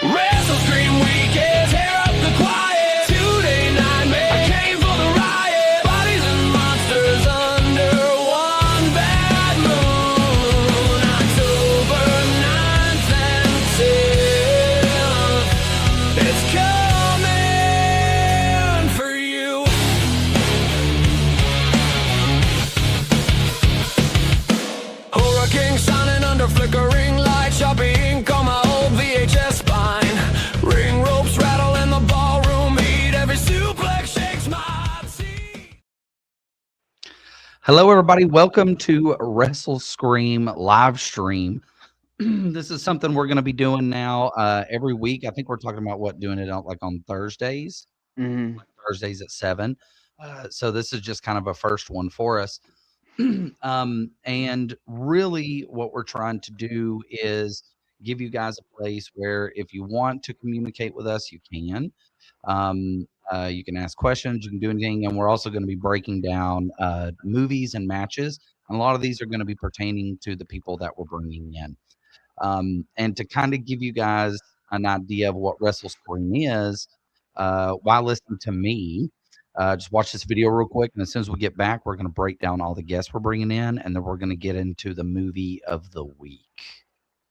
WrestleScream weekend, tear up the quiet. Two-day nightmare, came for the riot. Bodies and monsters under one bad moon. October 9th and 10th, it's coming for you. Hurricane sounding under flickering lights. Sharpie ink on my old VHS spine. Ring ropes rattle in the ballroom heat. Every suplex shakes my seat. Hello, everybody. Welcome to WrestleScream live stream. This is something we're going to be doing now every week. I think we're talking about doing it on Thursdays, Thursdays at 7. So this is just kind of a first one for us. And really what we're trying to do is give you guys a place where if you want to communicate with us, you can. You can ask questions, you can do anything, and we're also going to be breaking down movies and matches. And a lot of these are going to be pertaining to the people that we're bringing in. And to kind of give you guys an idea of what WrestleScream is, why listen to me? Just watch this video real quick, and as soon as we get back, we're going to break down all the guests we're bringing in, and then we're going to get into the movie of the week.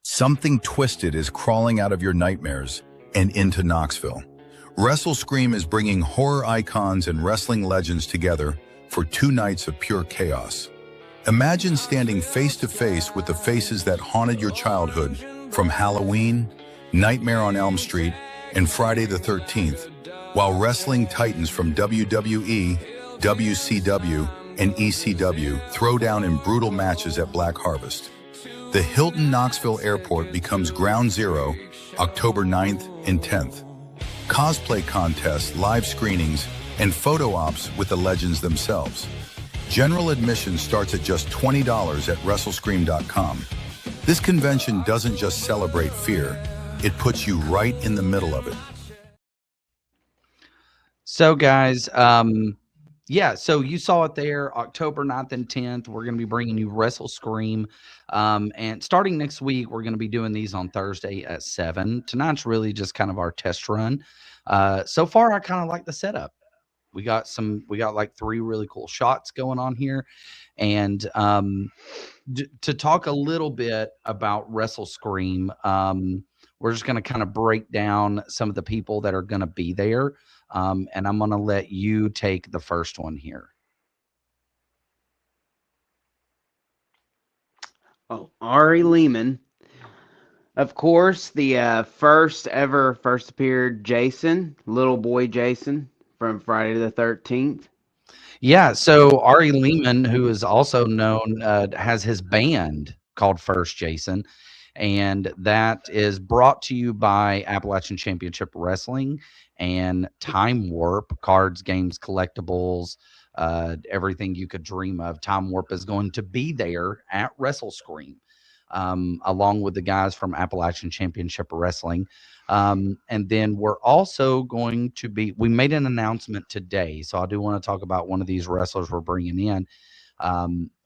Something twisted is crawling out of your nightmares and into Knoxville. WrestleScream is bringing horror icons and wrestling legends together for 2 nights of pure chaos. Imagine standing face to face with the faces that haunted your childhood from Halloween, Nightmare on Elm Street, and Friday the 13th, while wrestling titans from WWE, WCW, and ECW throw down in brutal matches at Black Harvest. The Hilton Knoxville Airport becomes ground zero October 9th and 10th. Cosplay contests, live screenings, and photo ops with the legends themselves. General admission starts at just $20 at WrestleScream.com. This convention doesn't just celebrate fear, it puts you right in the middle of it. So, guys, so you saw it there, October 9th and 10th. We're going to be bringing you WrestleScream. And starting next week, we're going to be doing these on Thursday at 7. Tonight's really just kind of our test run. So far, I kind of like the setup. We got like 3 really cool shots going on here. And to talk a little bit about WrestleScream, we're just going to kind of break down some of the people that are going to be there. And I'm going to let you take the first one here. Oh, Ari Lehman. Of course, the first appeared Jason, little boy Jason from Friday the 13th. Yeah, so Ari Lehman, who is also known, has his band called First Jason, and that is brought to you by Appalachian Championship Wrestling and Time Warp, cards, games, collectibles, everything you could dream of. Time Warp is going to be there at WrestleScream, along with the guys from Appalachian Championship Wrestling. And then we're also going to be, we made an announcement today, so I do want to talk about one of these wrestlers we're bringing in.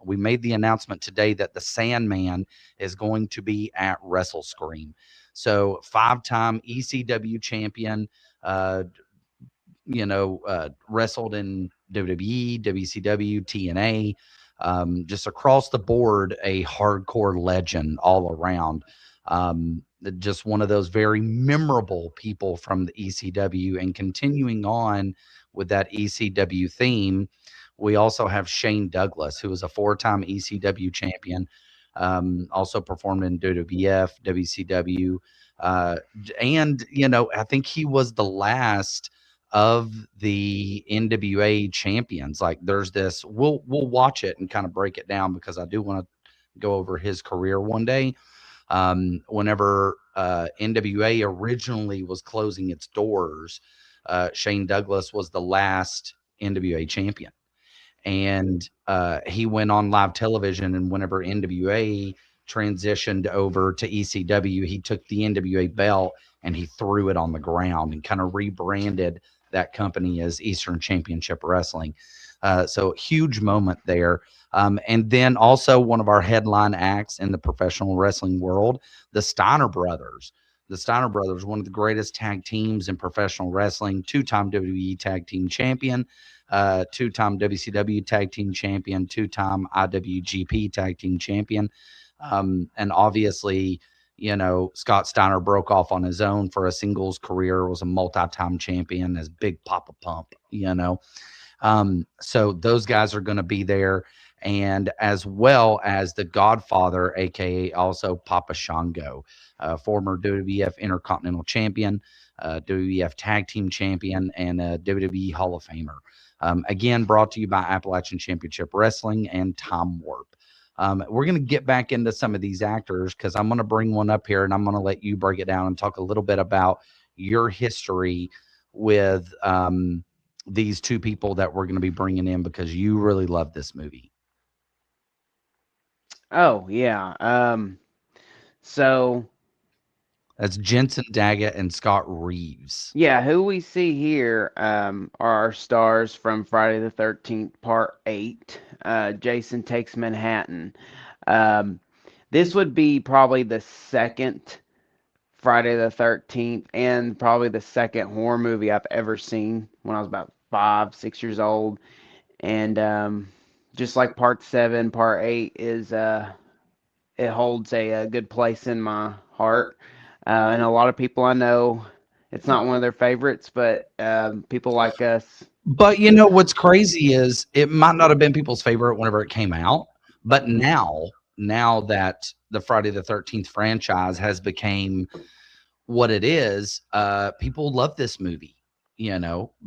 We made the announcement today that the Sandman is going to be at WrestleScream. So 5-time ECW champion, wrestled in WWE, WCW, TNA, just across the board, a hardcore legend all around. Just one of those very memorable people from the ECW. And continuing on with that ECW theme, we also have Shane Douglas, who is a 4-time ECW champion, also performed in WWF, WCW, and I think he was the last of the NWA champions. Like, there's this, we'll watch it and kind of break it down, because I do want to go over his career one day. Whenever NWA originally was closing its doors, Shane Douglas was the last NWA champion. And he went on live television, and whenever NWA transitioned over to ECW, he took the NWA belt and he threw it on the ground and kind of rebranded that company as Eastern Championship Wrestling. So huge moment there. And then also one of our headline acts in the professional wrestling world, the Steiner brothers. the Steiner brothers, one of the greatest tag teams in professional wrestling, two-time WWE tag team champion, two-time WCW tag team champion, two-time IWGP tag team champion. And obviously, Scott Steiner broke off on his own for a singles career, was a multi-time champion as Big Papa Pump. So those guys are going to be there, and as well as the Godfather, aka also Papa Shango, former WWF Intercontinental Champion, WWF Tag Team Champion, and a WWE Hall of Famer. Again, brought to you by Appalachian Championship Wrestling and Time Warp. We're going to get back into some of these actors because I'm going to bring one up here and I'm going to let you break it down and talk a little bit about your history with these two people that we're going to be bringing in because you really love this movie. Oh, yeah. So, That's Jensen Daggett and Scott Reeves. yeah, who we see here are our stars from Friday the 13th, Part 8. Jason Takes Manhattan. This would be probably the second Friday the 13th and probably the second horror movie I've ever seen when I was about 5, 6 years old. And just like Part 7, Part 8 is it holds a good place in my heart. And a lot of people I know, it's not one of their favorites, but people like us. But what's crazy is it might not have been people's favorite whenever it came out, but now that the Friday the 13th franchise has became what it is, people love this movie,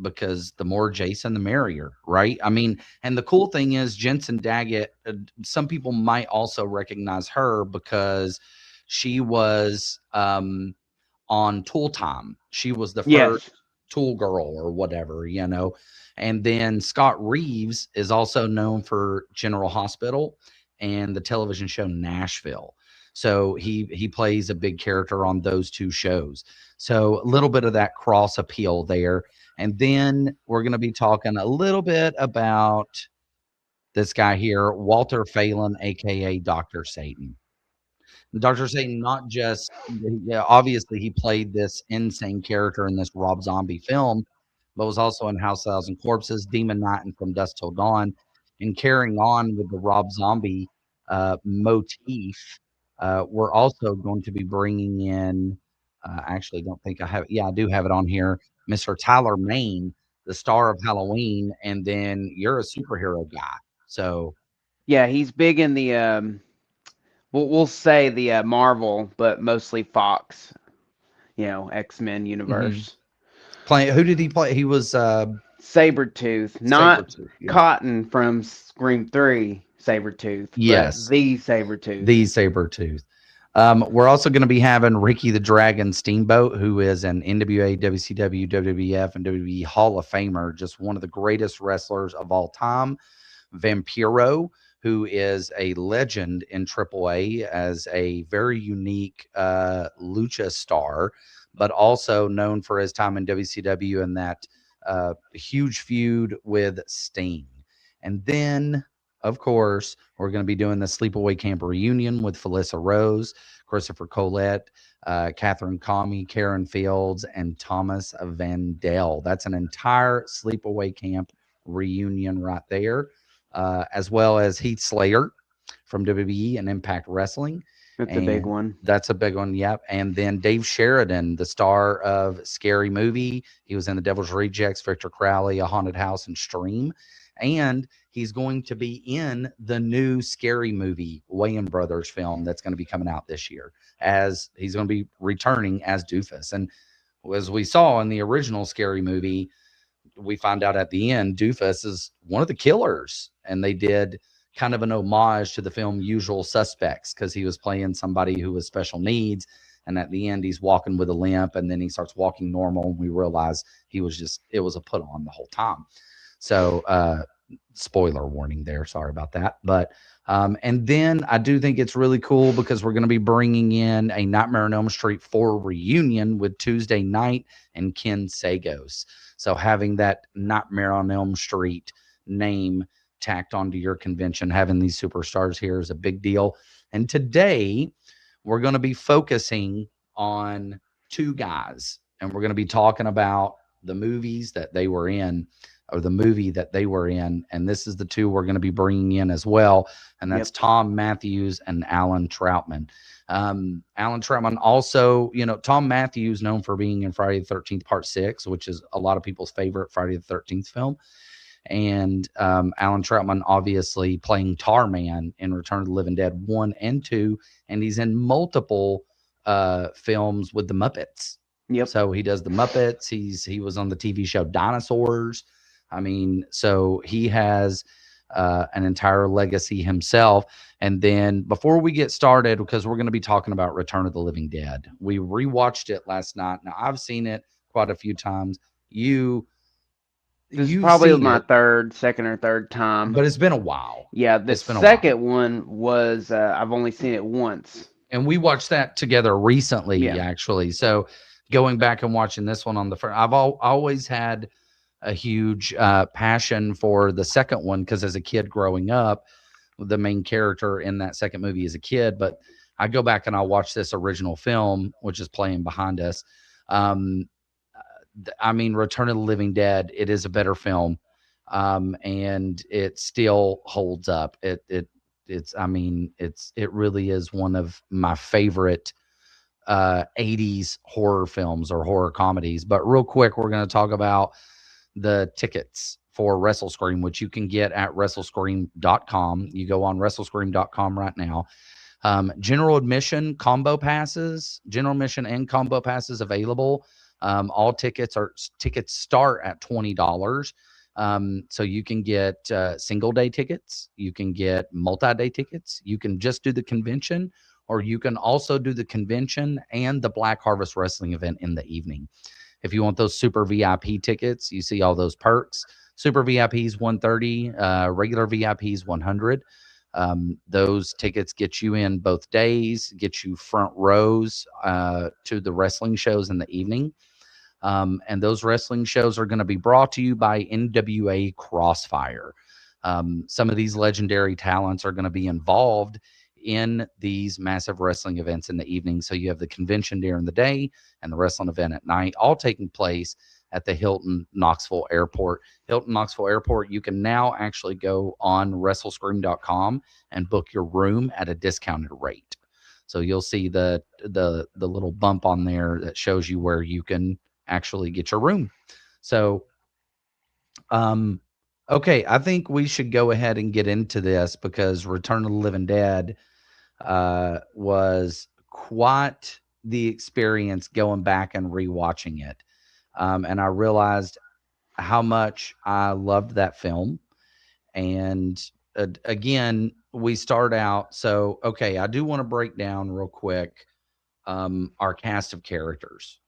because the more Jason, the merrier, right? I mean, and the cool thing is Jensen Daggett, some people might also recognize her because she was on Tool Time. She was the first Tool girl or whatever, And then Scott Reeves is also known for General Hospital and the television show Nashville. So he plays a big character on those two shows. So a little bit of that cross appeal there. And then we're going to be talking a little bit about this guy here, Walter Phelan, aka Dr. Satan. Dr. Satan, not just, obviously he played this insane character in this Rob Zombie film, but was also in House of 1,000 Corpses, Demon Knight, and From Dusk Till Dawn. And carrying on with the Rob Zombie motif, we're also going to be bringing in, actually, don't think I have it. Yeah, I do have it on here. Mr. Tyler Mane, the star of Halloween, and then you're a superhero guy. So, yeah, he's big in the we'll say the Marvel, but mostly Fox, X-Men universe. Who did he play? He was Sabretooth, not Sabretooth, yeah. Cotton from Scream 3 Sabretooth. Yes. But the Sabretooth. The Sabretooth. We're also going to be having Ricky the Dragon Steamboat, who is an NWA, WCW, WWF, and WWE Hall of Famer, just one of the greatest wrestlers of all time. Vampiro, who is a legend in AAA as a very unique lucha star, but also known for his time in WCW and that huge feud with Sting. And then, of course, we're going to be doing the Sleepaway Camp reunion with Felissa Rose, Christopher Colette, Catherine Comey, Karen Fields, and Thomas Van Dell. That's an entire Sleepaway Camp reunion right there, as well as Heath Slater from WWE and Impact Wrestling. That's a big one. That's a big one, yep. And then Dave Sheridan, the star of Scary Movie. He was in The Devil's Rejects, Victor Crowley, A Haunted House, and Stream. And he's going to be in the new Scary Movie Wayans Brothers film that's going to be coming out this year, as he's going to be returning as Doofus. And as we saw in the original Scary Movie, we find out at the end Doofus is one of the killers, and they did kind of an homage to the film Usual Suspects because he was playing somebody who was special needs, and at the end he's walking with a limp, and then he starts walking normal, and we realize it was a put on the whole time. So spoiler warning there, sorry about that. But and then I do think it's really cool because we're going to be bringing in a Nightmare on Elm Street 4 reunion with Tuesday Night and Ken Sagos. So having that Nightmare on Elm Street name tacked onto your convention, having these superstars here is a big deal. And today we're going to be focusing on two guys, and we're going to be talking about the movies that they were in, or the movie that they were in. And this is the two we're going to be bringing in as well. And that's Yep. Tom Matthews and Alan Troutman. Alan Troutman also, Tom Matthews known for being in Friday the 13th Part 6, which is a lot of people's favorite Friday the 13th film. And Alan Troutman obviously playing Tarman in Return of the Living Dead 1 and 2. And he's in multiple films with the Muppets. Yep. So he does the Muppets. He was on the TV show Dinosaurs. I mean, so he has an entire legacy himself. And then before we get started, because we're going to be talking about Return of the Living Dead, we rewatched it last night. Now, I've seen it quite a few times. This is You've probably seen my it, second or third time. but it's been a while. Yeah, the It's been a while. second one was I've only seen it once. And we watched that together recently, Yeah. actually. So going back and watching this one on the first, I've always had a huge passion for the second one, because as a kid growing up, the main character in that second movie is a kid. But I go back and I'll watch this original film, which is playing behind us. I mean, Return of the Living Dead, it is a better film, and it still holds up. It really is one of my favorite 80s horror films or horror comedies. But real quick, we're going to talk about the tickets for WrestleScream, which you can get at WrestleScream.com. You go on WrestleScream.com right now. General admission and combo passes available. All tickets start at $20. So you can get single day tickets, you can get multi-day tickets, you can just do the convention, or you can also do the convention and the Black Harvest Wrestling event in the evening. If you want those super VIP tickets, you see all those perks. Super VIPs $130, regular VIPs $100. Those tickets get you in both days, get you front rows to the wrestling shows in the evening. And those wrestling shows are going to be brought to you by NWA Crossfire. Some of these legendary talents are going to be involved in these massive wrestling events in the evening. So you have the convention during the day and the wrestling event at night, all taking place at the Hilton Knoxville Airport. Hilton Knoxville Airport, you can now actually go on WrestleScream.com and book your room at a discounted rate. So you'll see the little bump on there that shows you where you can actually get your room. So, okay, I think we should go ahead and get into this, because Return of the Living Dead was quite the experience going back and rewatching it. And I realized how much I loved that film. And again, we start out. So, okay, I do want to break down real quick our cast of characters.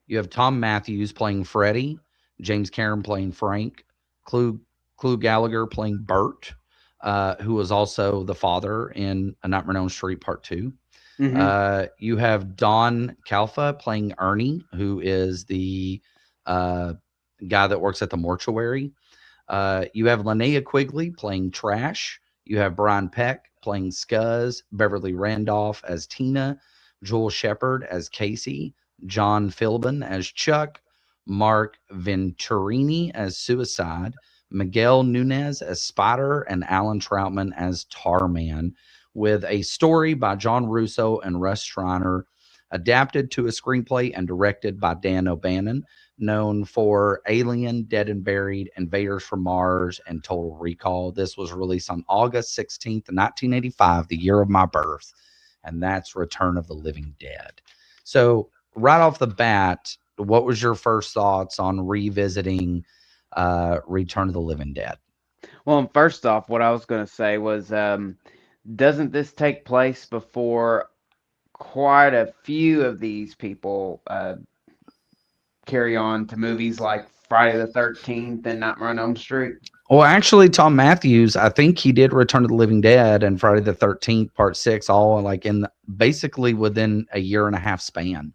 You have Tom Matthews playing Freddy, James Cameron playing Frank, Clu Gallagher playing Bert, who was also the father in A Nightmare on Elm Street Part 2. Mhm. You have Don Calfa playing Ernie, who is the guy that works at the mortuary. You have Linnea Quigley playing Trash. You have Brian Peck playing Scuzz, Beverly Randolph as Tina, Joel Shepard as Casey, John Philbin as Chuck, Mark Venturini as Suicide, Miguel Nunez as Spider, and Alan Troutman as Tarman, with a story by John Russo and Russ Schreiner, adapted to a screenplay and directed by Dan O'Bannon, known for Alien, Dead and Buried, Invaders from Mars, and Total Recall. This was released on August 16th, 1985, the year of my birth, and that's Return of the Living Dead. So right off the bat, what was your first thoughts on revisiting Return of the Living Dead? Well, first off, what I was going to say was, doesn't this take place before quite a few of these people carry on to movies like Friday the 13th and Nightmare on Elm Street? Well, actually, Tom Matthews, I think he did Return of the Living Dead and Friday the 13th Part 6, all like basically within a year and a half span.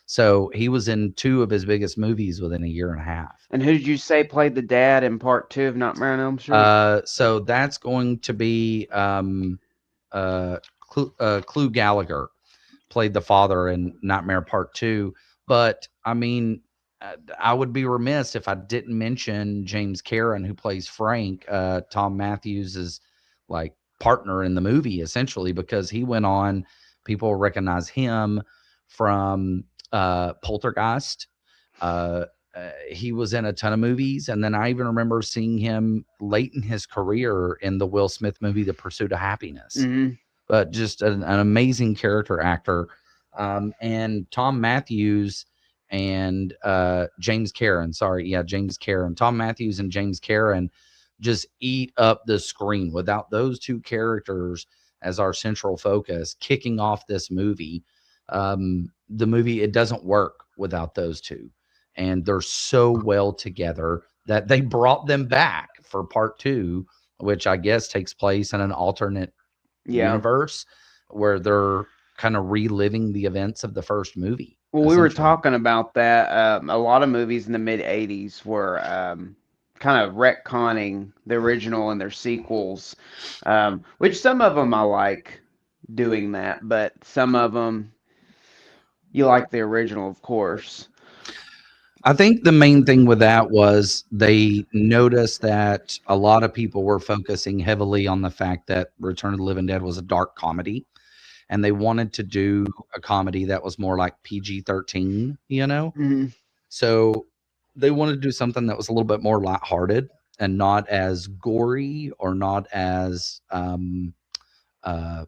So he was in two of his biggest movies within a year and a half. And who did you say played the dad in Part 2 of Nightmare on Elm Street? So that's going to be Clu Gallagher played the father in Nightmare Part 2. But I mean, I would be remiss if I didn't mention James Karen, who plays Frank, Tom Matthews' like partner in the movie, essentially, because he went on. People recognize him from Poltergeist. Uh, he was in a ton of movies, and then I even remember seeing him late in his career in the Will Smith movie, The Pursuit of Happiness. Mhm. But just an amazing character actor. And Tom Matthews and James Karen, sorry, yeah, James Karen. Tom Matthews and James Karen just eat up the screen. Without those two characters as our central focus, kicking off this movie, the movie, it doesn't work without those two. And they're so well together that they brought them back for part 2, which I guess takes place in an alternate Yeah. universe where they're kind of reliving the events of the first movie. Well, we were essentially. talking about that. A lot of movies in the mid '80s were kind of retconning the original and their sequels, which some of them I like doing that, but some of them you like the original, of course. I think the main thing with that was they noticed that a lot of people were focusing heavily on the fact that Return of the Living Dead was a dark comedy, and they wanted to do a comedy that was more like PG-13, you know? Mhm. So they wanted to do something that was a little bit more lighthearted and not as gory or not as uh,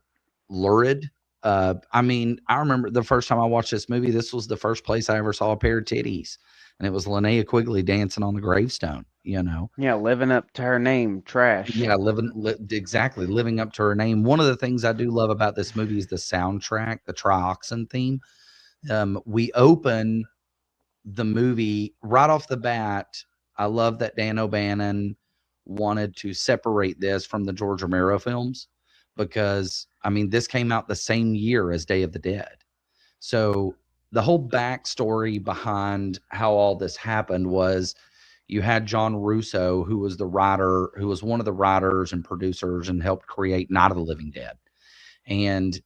lurid. I mean, I remember the first time I watched this movie, this was the first place I ever saw a pair of titties, and it was Linnea Quigley dancing on the gravestone, you know? Yeah, living up to her name, trash. Yeah, exactly, living up to her name. One of the things I do love about this movie is the soundtrack, the Trioxin theme. We open the movie right off the bat. I love that Dan O'Bannon wanted to separate this from the George Romero films because, I mean, this came out the same year as Day of the Dead. So the whole backstory behind how all this happened was you had John Russo, who was the writer, who was one of the writers and producers and helped create Night of the Living Dead. And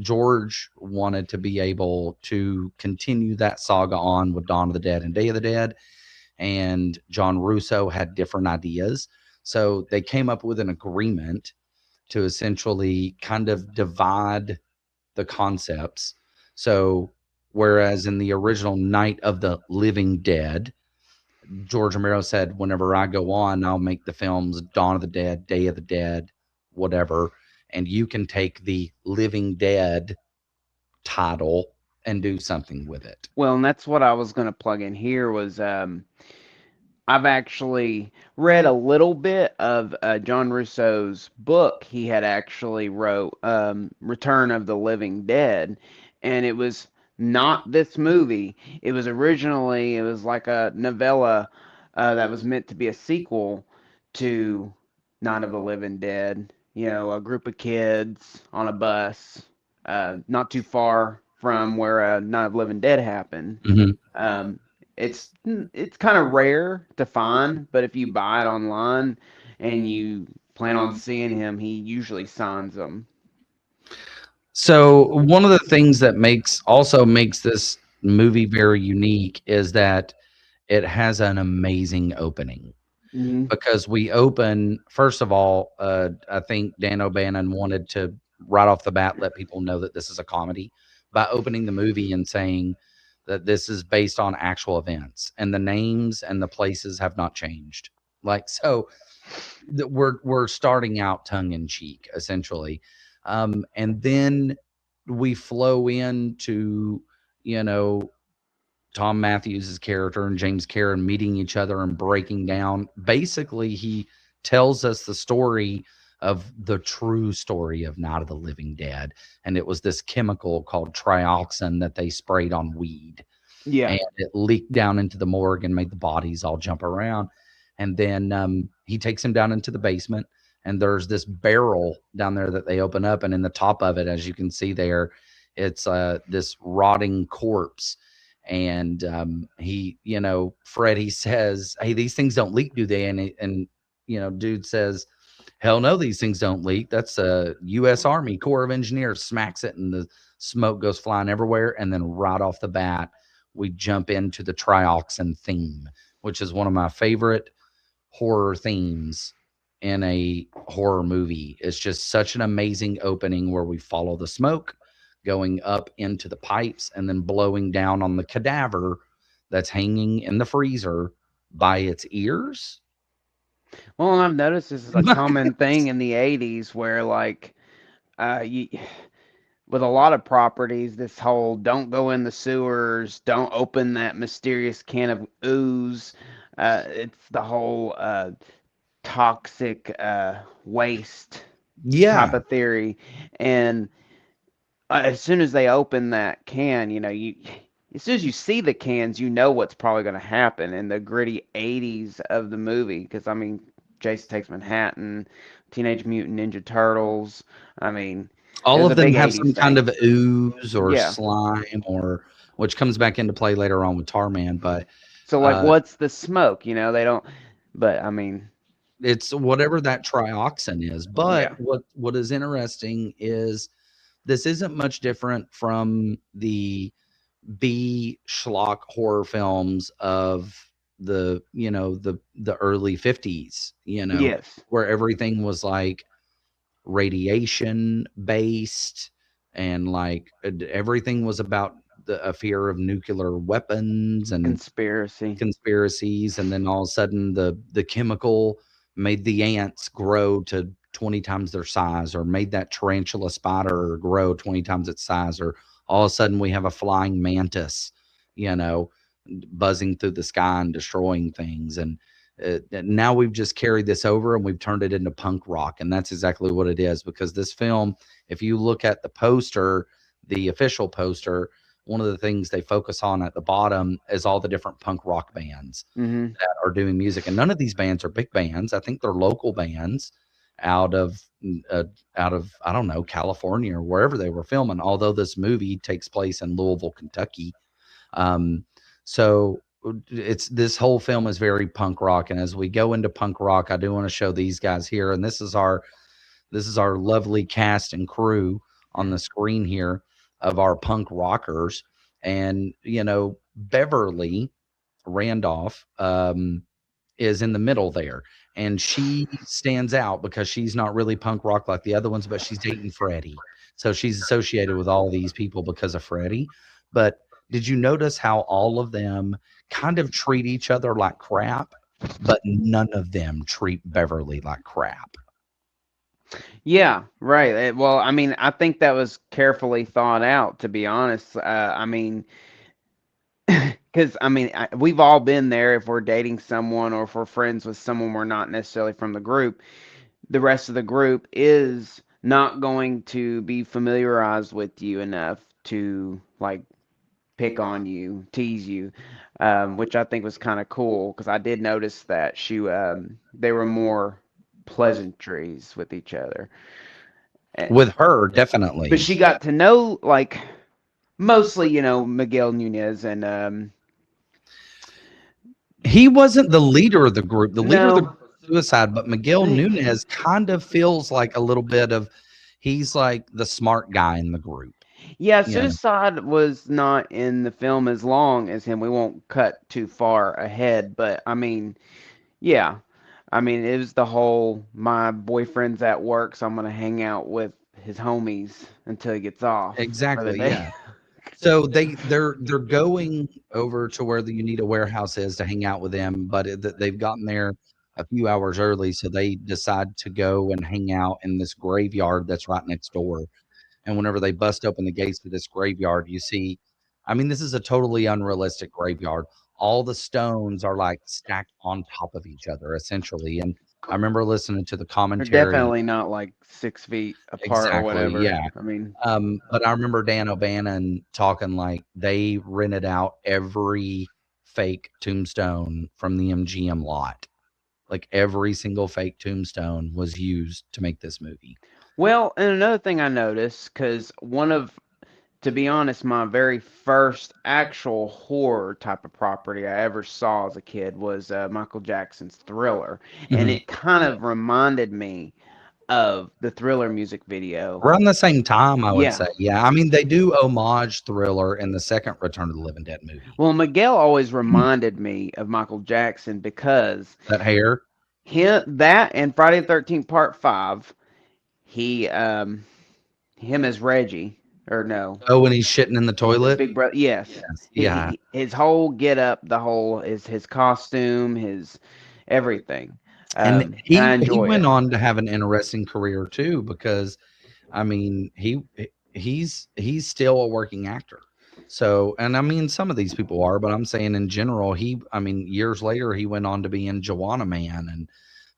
George wanted to be able to continue that saga on with Dawn of the Dead and Day of the Dead. And John Russo had different ideas. So they came up with an agreement to essentially kind of divide the concepts. So whereas in the original Night of the Living Dead, George Romero said, whenever I go on, I'll make the films Dawn of the Dead, Day of the Dead, whatever. And you can take the Living Dead title and do something with it. Well, and that's what I was going to plug in here was I've actually read a little bit of John Russo's book. He had actually wrote Return of the Living Dead, and it was not this movie. It was like a novella that was meant to be a sequel to Night of the Living Dead. You know, a group of kids on a bus, not too far from where Night of the Living Dead happened. Mhm. It's kind of rare to find, but if you buy it online and you plan on seeing him, he usually signs them. So one of the things that makes this movie very unique is that it has an amazing opening. Mhm. Because we open, first of all, I think Dan O'Bannon wanted to right off the bat let people know that this is a comedy by opening the movie and saying that this is based on actual events and the names and the places have not changed. Like, so we're starting out tongue in cheek essentially. And then we flow into, you know, Tom Matthews' character and James Karen meeting each other and breaking down. Basically, he tells us the story of the true story of Night of the Living Dead. And it was this chemical called trioxin that they sprayed on weed. Yeah. And it leaked down into the morgue and made the bodies all jump around. And then he takes him down into the basement. And there's this barrel down there that they open up. And in the top of it, as you can see there, it's this rotting corpse. And he, you know, Freddie says, "Hey, these things don't leak, do they?" And you know, dude says, "Hell no, these things don't leak. That's a U.S. Army Corps of Engineers." Smacks it in the smoke goes flying everywhere, and then right off the bat, we jump into the trioxin theme, which is one of my favorite horror themes in a horror movie. It's just such an amazing opening where we follow the smoke going up into the pipes and then blowing down on the cadaver that's hanging in the freezer by its ears. Well, and I've noticed this is a common thing in the 80s where, like, you, with a lot of properties, this whole don't go in the sewers, don't open that mysterious can of ooze. It's the whole toxic waste type Yeah. of theory. And as soon as they open that can, as soon as you see the cans, you know what's probably going to happen in the gritty 80s of the movie. Because, I mean, Jason Takes Manhattan, Teenage Mutant Ninja Turtles. I mean, it All was of a them big have 80s some kind thing. of ooze or Yeah. slime, or which comes back into play later on with Tarman, but So, like, uh what's the smoke? They don't, but I mean, it's whatever that trioxin is. But yeah. what is interesting is this isn't much different from the B schlock horror films of the early 50s, Yes. where everything was like radiation based, and like everything was about a fear of nuclear weapons and Conspiracy. conspiracies, and then all of a sudden the chemical made the ants grow to 20 times their size, or made that tarantula spider grow 20 times its size, or all of a sudden we have a flying mantis, you know, buzzing through the sky and destroying things. And now we've just carried this over and we've turned it into punk rock, and that's exactly what it is. Because this film, if you look at the poster, the official poster, one of the things they focus on at the bottom is all the different punk rock bands Mm-hmm. that are doing music, and none of these bands are big bands. I think they're local bands out of uh, I don't know, California or wherever they were filming. Although this movie takes place in Louisville, Kentucky, um, so it's this whole film is very punk rock. And as we go into punk rock, I do want to show these guys here, and this is our lovely cast and crew on the screen here of our punk rockers. And Beverly Randolph is in the middle there, and she stands out because she's not really punk rock like the other ones, but she's dating Freddie, so she's associated with all these people because of Freddie. But did you notice how all of them kind of treat each other like crap, but none of them treat Beverly like crap? Yeah, right. Well, I mean, I think that was carefully thought out, to be honest. I mean, because I mean, we've all been there. If we're dating someone or if we're friends with someone we're not necessarily from the group, the rest of the group is not going to be familiarized with you enough to like pick on you, tease you, which I think was kind of cool because I did notice that they were more pleasantries with each other. With her, But definitely. she got to know like mostly, Miguel Nunez and He wasn't the leader of the group. The leader of the no, group was Suicide, but Miguel Nunez kind of feels like a little bit of he's like the smart guy in the group. yeah, You know, Suicide was not in the film as long as him. We won't cut too far ahead, but I mean, yeah. I mean, it was the whole my boyfriend's at work, so I'm gonna hang out with his homies until he gets off for the exactly. day. Yeah. So they're going over to where the Unita warehouse is to hang out with them, but they've gotten there a few hours early, so they decide to go and hang out in this graveyard that's right next door. And whenever they bust open the gates to this graveyard, you see, I mean, this is a totally unrealistic graveyard. All the stones are like stacked on top of each other, essentially. And I remember listening to the They're commentary. definitely not like 6 feet apart or Exactly. whatever. Yeah. I mean, But I remember Dan O'Bannon talking like they rented out every fake tombstone from the MGM lot. Like every single fake tombstone was used to make this movie. well, and another thing I noticed, because to be honest, my very first actual horror type of property I ever saw as a kid was Michael Jackson's Thriller, and Mhm. it kind of reminded me of the Thriller music video. Around the same time, I would Yeah. say. Yeah, I mean, they do homage Thriller in the second Return of the Living Dead movie. Well, Miguel always reminded me of Michael Jackson because That hair. that and Friday the 13th Part 5, he him as Reggie, or no, Oh, when he's shitting in the his toilet. big brother. Yes. Yes. Yeah. His whole get up, the whole his costume, his everything. And I he enjoy went it. on to have an interesting career too, because I mean, he's still a working actor. So, and I mean, some of these people are, but I'm saying in general, I mean, years later, he went on to be in Joanna Man and,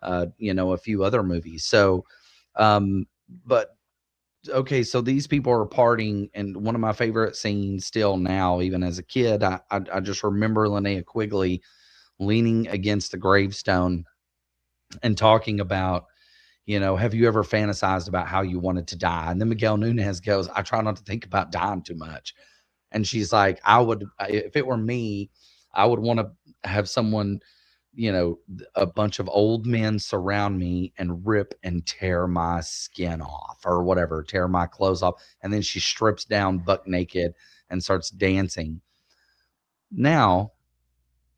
a few other movies. So, but okay, so these people are partying, and one of my favorite scenes still now, even as a kid, I just remember Linnea Quigley leaning against the gravestone and talking about, have you ever fantasized about how you wanted to die? And then Miguel Nunez goes, I try not to think about dying too much. And she's like, if it were me, I would want to have someone, a bunch of old men surround me and rip and tear my skin off or whatever, tear my clothes off. And then she strips down buck naked and starts dancing. Now,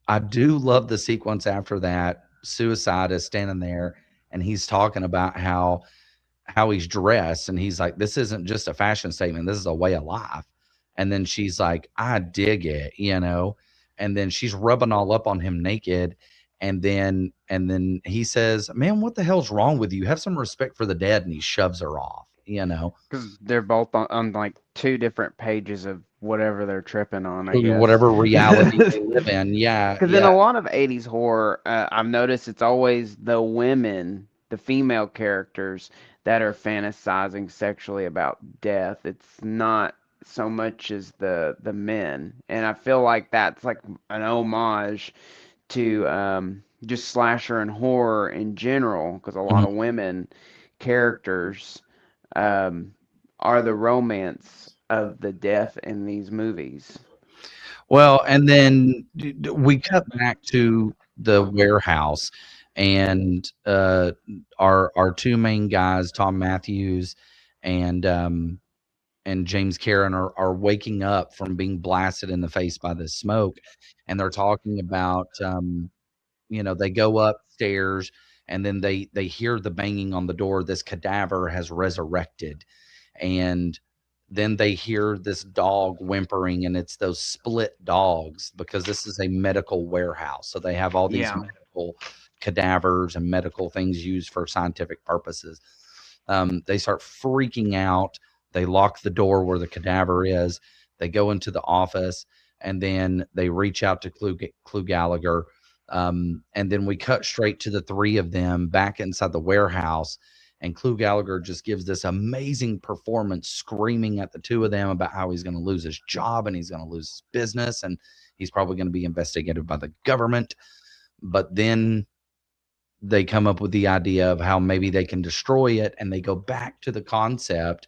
I do love the sequence after that. Suicide is standing there and he's talking about how he's dressed, and he's like, this isn't just a fashion statement, this is a way of life. And then she's like, I dig it. And then she's rubbing all up on him naked, and then he says, man, what the hell's wrong with you? Have some respect for the dead. And he shoves her off. Because they're both on like two different pages of whatever they're tripping on, I guess. Whatever reality they live in. Yeah. Because in a lot of 80s horror, I've noticed it's always the women, the female characters, that are fantasizing sexually about death. It's not so much as the men. And I feel like that's like an homage to just slasher and horror in general, because a lot Mhm. of women characters are the romance of the death in these movies. Well, and then we cut back to the warehouse, and our two main guys, Tom Matthews and James Karen, are waking up from being blasted in the face by the smoke, and they're talking about they go upstairs, and then they hear the banging on the door. This cadaver has resurrected, and then they hear this dog whimpering, and it's those split dogs, because this is a medical warehouse. So they have all these Yeah. medical cadavers and medical things used for scientific purposes. They start freaking out. They lock the door where the cadaver is. They go into the office, and then they reach out to Clue Gallagher. And then we cut straight to the three of them back inside the warehouse. And Clue Gallagher just gives this amazing performance, screaming at the two of them about how he's going to lose his job and he's going to lose his business and he's probably going to be investigated by the government. But then they come up with the idea of how maybe they can destroy it, and they go back to the concept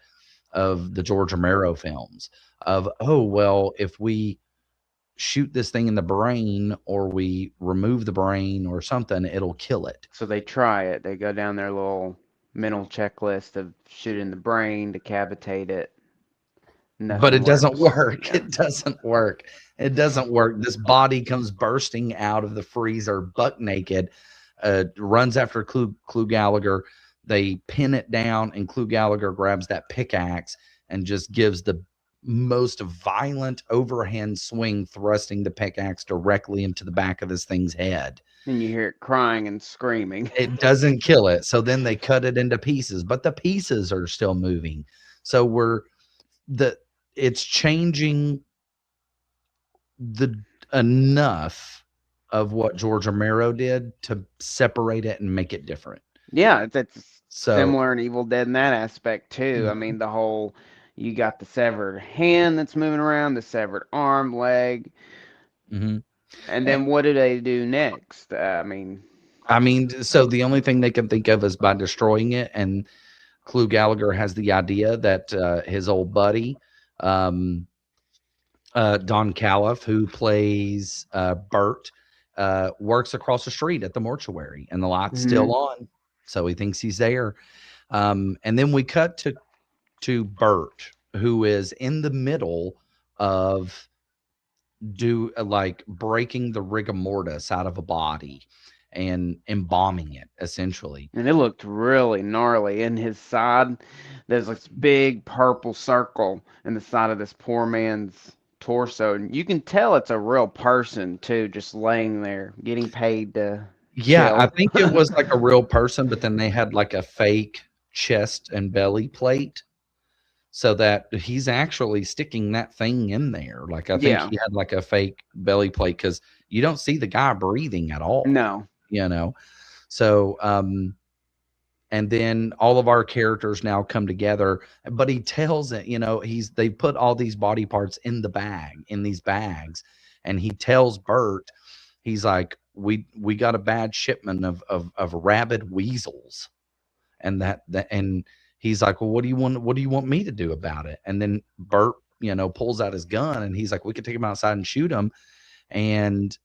of the George Romero films of, oh, well, if we shoot this thing in the brain or we remove the brain or something, it'll kill it. So they try it. They go down their little mental checklist of shooting the brain, decapitate it. But it doesn't works. work. Yeah. It doesn't work. It doesn't work. This body comes bursting out of the freezer, buck naked, runs after Clue Gallagher. They pin it down, and Clue Gallagher grabs that pickaxe and just gives the most violent overhand swing, thrusting the pickaxe directly into the back of this thing's head. And you hear it crying and screaming. It doesn't kill it. So then they cut it into pieces, but the pieces are still moving. So it's changing enough of what George Romero did to separate it and make it different. Yeah, it's So similar in Evil Dead in that aspect too. I mean, the whole, you got the severed hand that's moving around, the severed arm, leg, mhm. and then what do they do next? So the only thing they can think of is by destroying it. And Clue Gallagher has the idea that his old buddy, Don Califf, who plays Bert, works across the street at the mortuary, and the light's still on. So he thinks he's there. And then we cut to Bert, who is in the middle of like breaking the rigor mortis out of a body and embalming it essentially. And it looked really gnarly. In his side, there's this big purple circle in the side of this poor man's torso. And you can tell it's a real person, too, just laying there, getting paid to Yeah, I chill. think it was like a real person, but then they had like a fake chest and belly plate so that he's actually sticking that thing in there. Like I think Yeah. he had like a fake belly plate because you don't see the guy breathing at all, No. you know. So and then all of our characters now come together, but he tells it, they put all these body parts in these bags, and he tells Bert, he's like, we got a bad shipment of rabid weasels, and and he's like, well, what do you want me to do about it? And then Bert, pulls out his gun, and he's like, we could take him outside and shoot him. And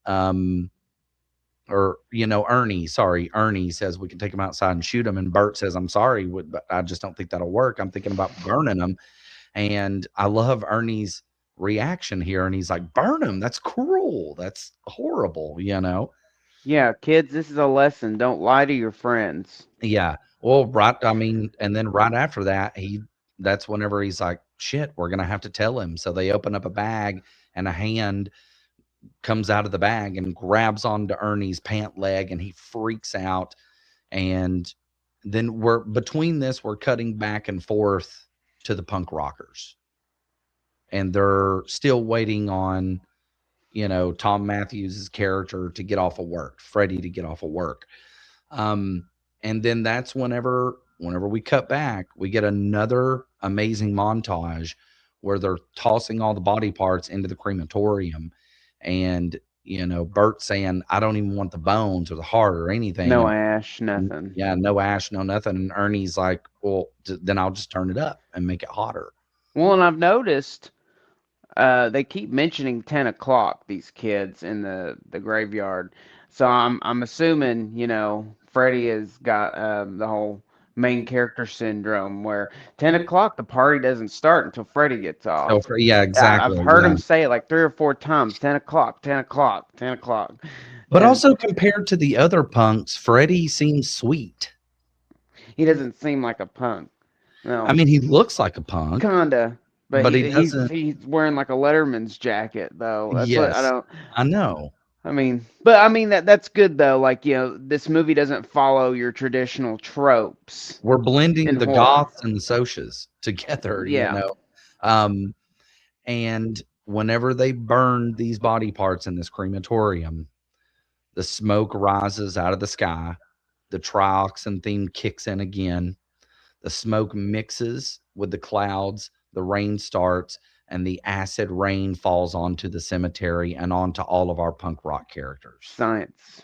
Ernie says we can take him outside and shoot him, and Bert says, I'm sorry, but I just don't think that'll work. I'm thinking about burning him. And I love Ernie's reaction here, and he's like, burn him? That's cruel. That's horrible, Yeah, kids, this is a lesson. Don't lie to your friends. Yeah. Well, and then right after that, that's whenever he's like, shit, we're gonna have to tell him. So they open up a bag, and a hand comes out of the bag and grabs onto Ernie's pant leg, and he freaks out. And then we're cutting back and forth to the punk rockers, and they're still waiting on, Tom Matthews' character to get off of work, Freddie to get off of work. And then that's whenever we cut back, we get another amazing montage where they're tossing all the body parts into the crematorium, and Bert saying, I don't even want the bones or the heart or anything. No And ash, nothing. yeah, no ash, no nothing. And Ernie's like, well, then I'll just turn it up and make it hotter. Well, and I've noticed they keep mentioning 10 o'clock, these kids in the graveyard. So I'm assuming, Freddy has got the whole main character syndrome where 10 o'clock the party doesn't start until Freddy gets off. So yeah, I've exactly. heard Yeah. him say it like 3 or 4 times, 10 o'clock, 10 o'clock, 10 o'clock. But And also compared to the other punks, Freddy seems sweet. he doesn't seem like a punk. No. I mean, he looks like a punk. Kinda. But But he he's doesn't. wearing like a Letterman's jacket though. That's what I Yes, don't. I know. I mean that's good though. Like, this movie doesn't follow your traditional tropes We're blending in the horror. goths and the socias together, Yeah. And whenever they burn these body parts in this crematorium, the smoke rises out of the sky. The trioxin theme kicks in again. The smoke mixes with the clouds. The rain starts, and the acid rain falls onto the cemetery and onto all of our punk rock characters. Science.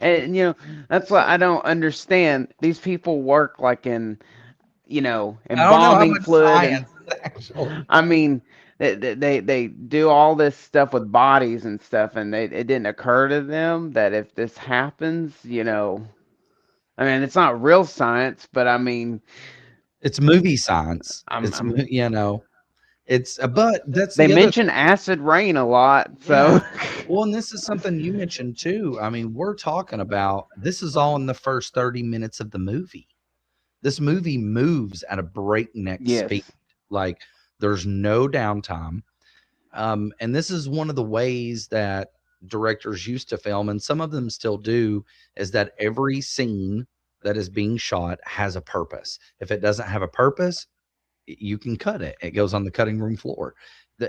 And that's what I don't understand. These people work like in I don't know how embalming much fluid, science actually. I mean, they do all this stuff with bodies and stuff, and it didn't occur to them that if this happens, I mean, it's not real science, but I mean, It's movie science. I'm, It's I'm but that's they the other mention acid rain a lot, so Well, and this is something you mentioned too. I mean, we're talking about this is all in the first 30 minutes of the movie. This movie moves at a breakneck yes, speed. Like there's no downtime. And this is one of the ways that directors used to film, and some of them still do, is that every scene that is being shot has a purpose. If it doesn't have a purpose, you can cut it. It goes on the cutting room floor.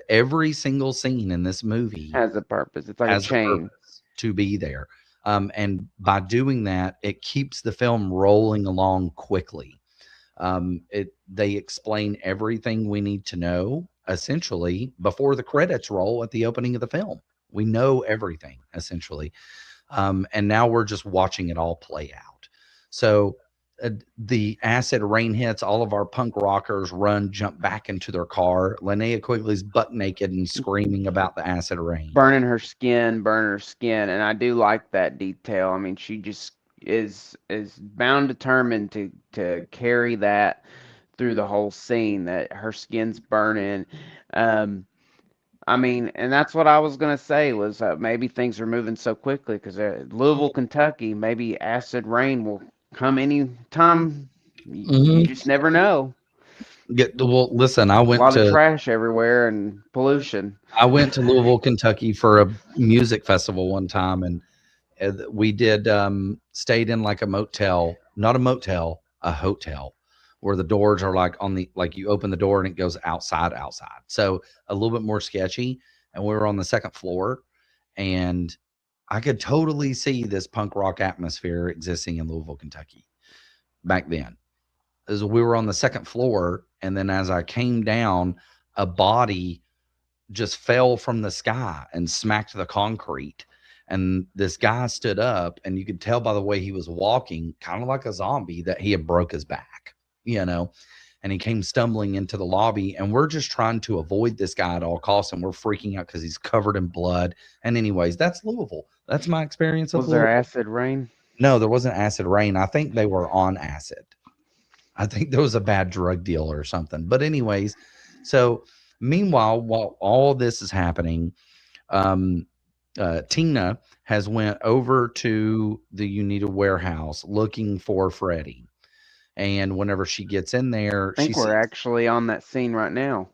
Every single scene in this movie has a purpose. It's like a has a chain. purpose to be there. And by doing that, it keeps the film rolling along quickly. They explain everything we need to know essentially before the credits roll at the opening of the film. We know everything essentially. And now we're just watching it all play out. So the acid rain hits, all of our punk rockers jump back into their car. Linnea Quigley's butt naked and screaming about the acid rain. Burning her skin, and I do like that detail. I mean, she just is bound determined to carry that through the whole scene, that her skin's burning. Um, I mean, and that's what I was gonna say was maybe things are moving so quickly because Louisville, Kentucky, maybe acid rain will come any time. You Hmm. just never know. Well, listen, I A went lot of to trash everywhere and pollution. Louisville, Kentucky for a music festival one time, and we did stayed in like a motel, not a motel, a hotel, where the doors are like on the like you open the door and it goes outside. So a little bit more sketchy. And we were on the second floor, and I could totally see this punk rock atmosphere existing in Louisville, Kentucky back then. As we were on the second floor, and then as I came down, a body just fell from the sky and smacked the concrete. And this guy stood up, and you could tell by the way he was walking, kind of like a zombie, that he had broke his back, you know. And he came stumbling into the lobby, and we're just trying to avoid this guy at all costs, and we're freaking out because he's covered in blood. And anyways, that's Louisville. That's my experience of Was there Louisville. acid rain? No, there wasn't acid rain. I think they were on acid. I think there was a bad drug deal or something. But anyways, so meanwhile, while all this is happening, um, Tina has went over to the Unita warehouse looking for Freddie. And whenever she gets in there, I she think we're sees, actually on that scene right now.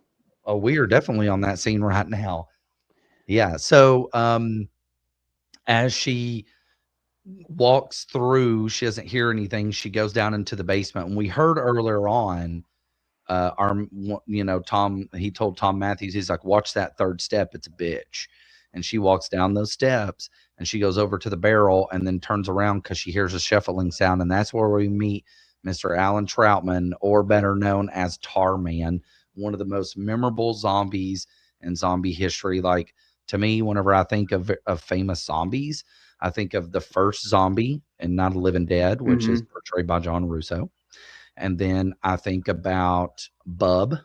oh, we are definitely on that scene right now. Yeah. So as she walks through, she doesn't hear anything. She goes down into the basement. And we heard earlier on, Tom, he told Tom Matthews, he's like, watch that third step, it's a bitch. And she walks down those steps, and she goes over to the barrel and then turns around because she hears a shuffling sound. And that's where we meet Mr. Alan Troutman, or better known as Tarman, one of the most memorable zombies in zombie history. Like, to me, whenever I think of famous zombies, I think of the first zombie in Not a Living Dead, which is Hmm. portrayed by John Russo. And then I think about Bub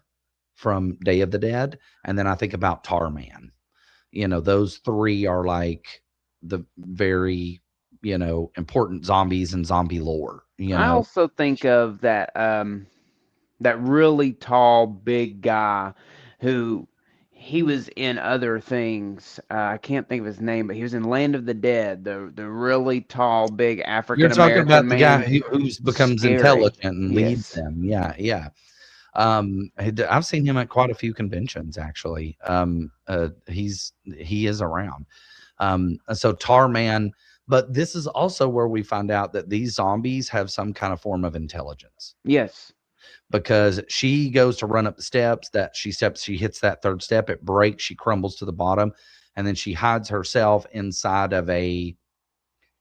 from Day of the Dead, and then I think about Tarman. Those three are like the very, important zombies in zombie lore, I also think of that really tall, big guy who he was in other things. I can't think of his name, but he was in Land of the Dead. The really tall, big You're African talking American about the guy man. who becomes Scary. intelligent and leads Yes. them. Yeah, yeah. I've seen him at quite a few conventions actually. He is around. So Tarman, but this is also where we find out that these zombies have some kind of form of intelligence, Yes. because she goes to run up the steps, she hits that third step, it breaks, she crumbles to the bottom, and then she hides herself inside of a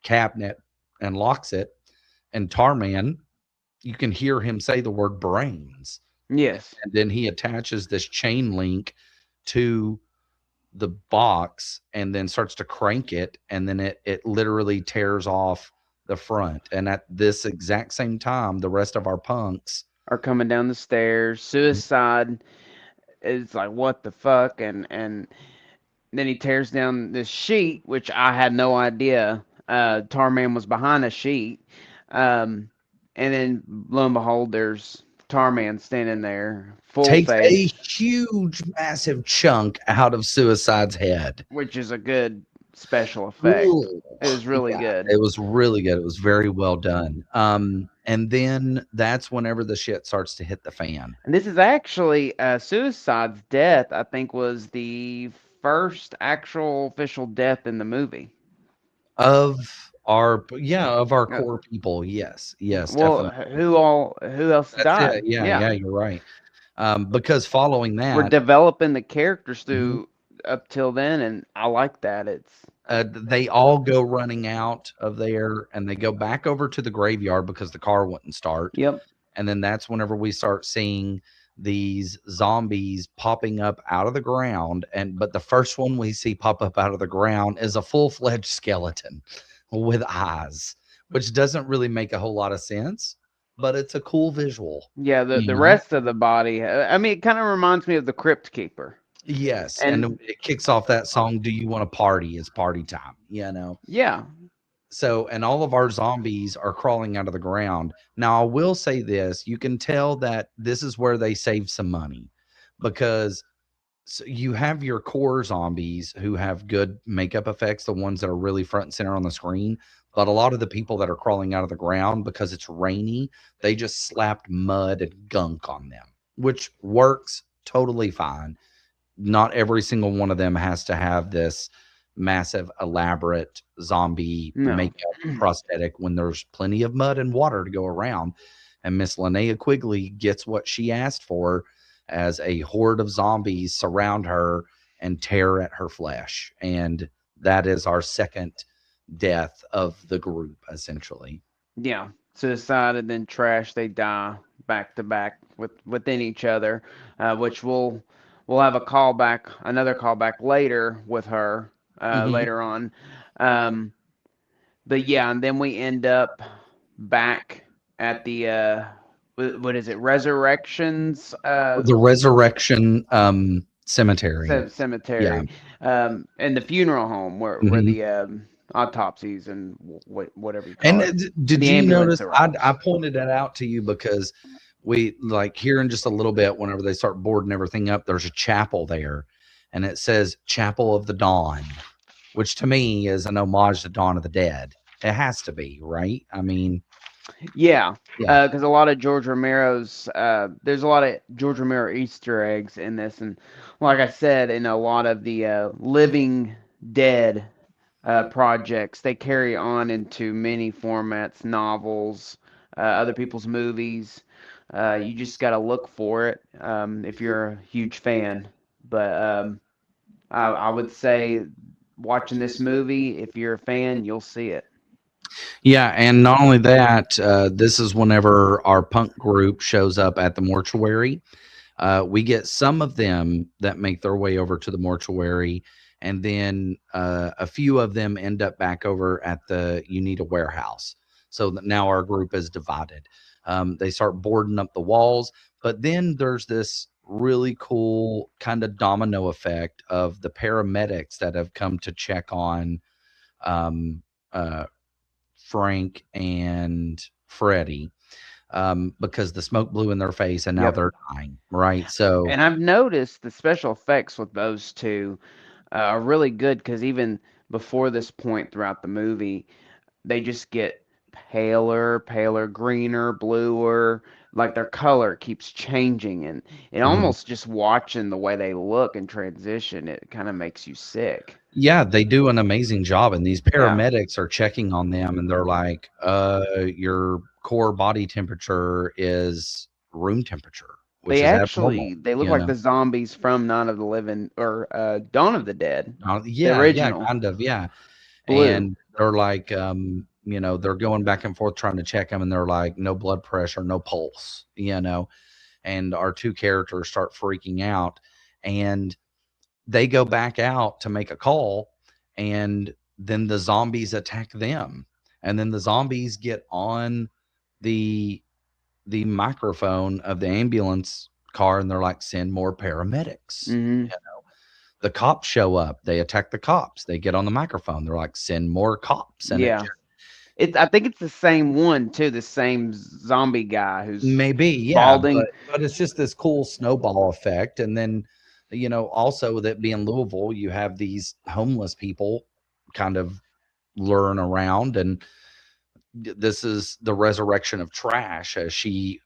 cabinet and locks it. And Tarman, you can hear him say the word brains. Yes. And then he attaches this chain link to the box and then starts to crank it, and then it literally tears off the front. And at this exact same time, the rest of our punks, Are coming down the stairs. Suicide is like, what the fuck? And then he tears down this sheet, which I had no idea. Tarman was behind a sheet. Um, and then lo and behold, there's Tarman standing there, full takes a face, huge, massive chunk out of Suicide's head. which is a good special effect. Ooh. It was really Yeah, good. it was really good. It was very well done. And then that's whenever the shit starts to hit the fan. And this is actually Suicide's death, I think, was the first actual official death in the movie. Of our Uh, core people. Yes, well, definitely. who else That's it. died? Yeah, Yeah. yeah, you're right. Because following We're that, developing the characters mhm, through up till then, and I like that. It's they all go running out of there, and they go back over to the graveyard because the car wouldn't start. yep, And then that's whenever we start seeing these zombies popping up out of the ground. But the first one we see pop up out of the ground is a full-fledged skeleton with eyes, which doesn't really make a whole lot of sense, but it's a cool visual, yeah. The you the know? rest of the body, I mean, it kind of reminds me of the Crypt Keeper, Yes, and and then it kicks off that song, "Do You Want to Party?" It's party time, yeah, So, and all of our zombies are crawling out of the ground. Now, I will say this, you can tell that this is where they save some money, because so you have your core zombies who have good makeup effects, the ones that are really front and center on the screen. But a lot of the people that are crawling out of the ground, because it's rainy, they just slapped mud and gunk on them, which works totally fine. Not every single one of them has to have this massive, elaborate zombie No. makeup prosthetic when there's plenty of mud and water to go around. And Miss Linnea Quigley gets what she asked for, as a horde of zombies surround her and tear at her flesh. And that is our second death of the group, essentially. Yeah. Suicide and then trash. They die back to back within each other, which we'll have a callback, another callback later with her Mhm. later on. Um, but yeah, and then we end up back at the what is it? Resurrections The Resurrection Cemetery. Yeah. cemetery, and the funeral home where Mhm. the autopsies and whatever you call And it, did the you ambulance notice? I arrives. pointed that out to you because we, like, here in just a little bit, whenever they start boarding everything up, there's a chapel there, and it says Chapel of the Dawn, which to me is an homage to Dawn of the Dead. It has to be, right? I mean, Yeah, yeah. because a lot of George Romero's there's a lot of George Romero Easter eggs in this, and like I said, in a lot of the Living Dead projects, they carry on into many formats, novels, other people's movies. You just got to look for it if you're a huge fan. But I would say watching this movie, if you're a fan, you'll see it. Yeah, and not only that, this is whenever our punk group shows up at the mortuary. We get some of them that make their way over to the mortuary, and then a few of them end up back over at the Unita warehouse. So that now our group is divided. They start boarding up the walls, but then there's this really cool kind of domino effect of the paramedics that have come to check on um, uh, Frank and Freddie, because the smoke blew in their face and now Yep. they're dying, right? So, And I've noticed the special effects with those two are really good because even before this point throughout the movie, they just get paler, greener, bluer. Like their color keeps changing, and it mhm. almost just watching the way they look and transition, it kind of makes you sick. Yeah, they do an amazing job, and these Yeah, paramedics are checking on them, and they're like, your core body temperature is room temperature, which is abnormal, they look you like know? the zombies from Night of the Living or Dawn of the Dead, the Yeah, original kind of, yeah. blue. And they're like, they're going back and forth trying to check them, and they're like, no blood pressure, no pulse, and our two characters start freaking out, and they go back out to make a call, and then the zombies attack them, and then the zombies get on the microphone of the ambulance car, and they're like, send more paramedics. Hmm. The cops show up, they attack the cops, they get on the microphone, they're like, send more cops. And it Yeah. I think it's the same one too, the same zombie guy who's maybe, yeah, balding. but it's just this cool snowball effect. And then, also with it being Louisville, you have these homeless people kind of luring around, and this is the resurrection of Trash, as she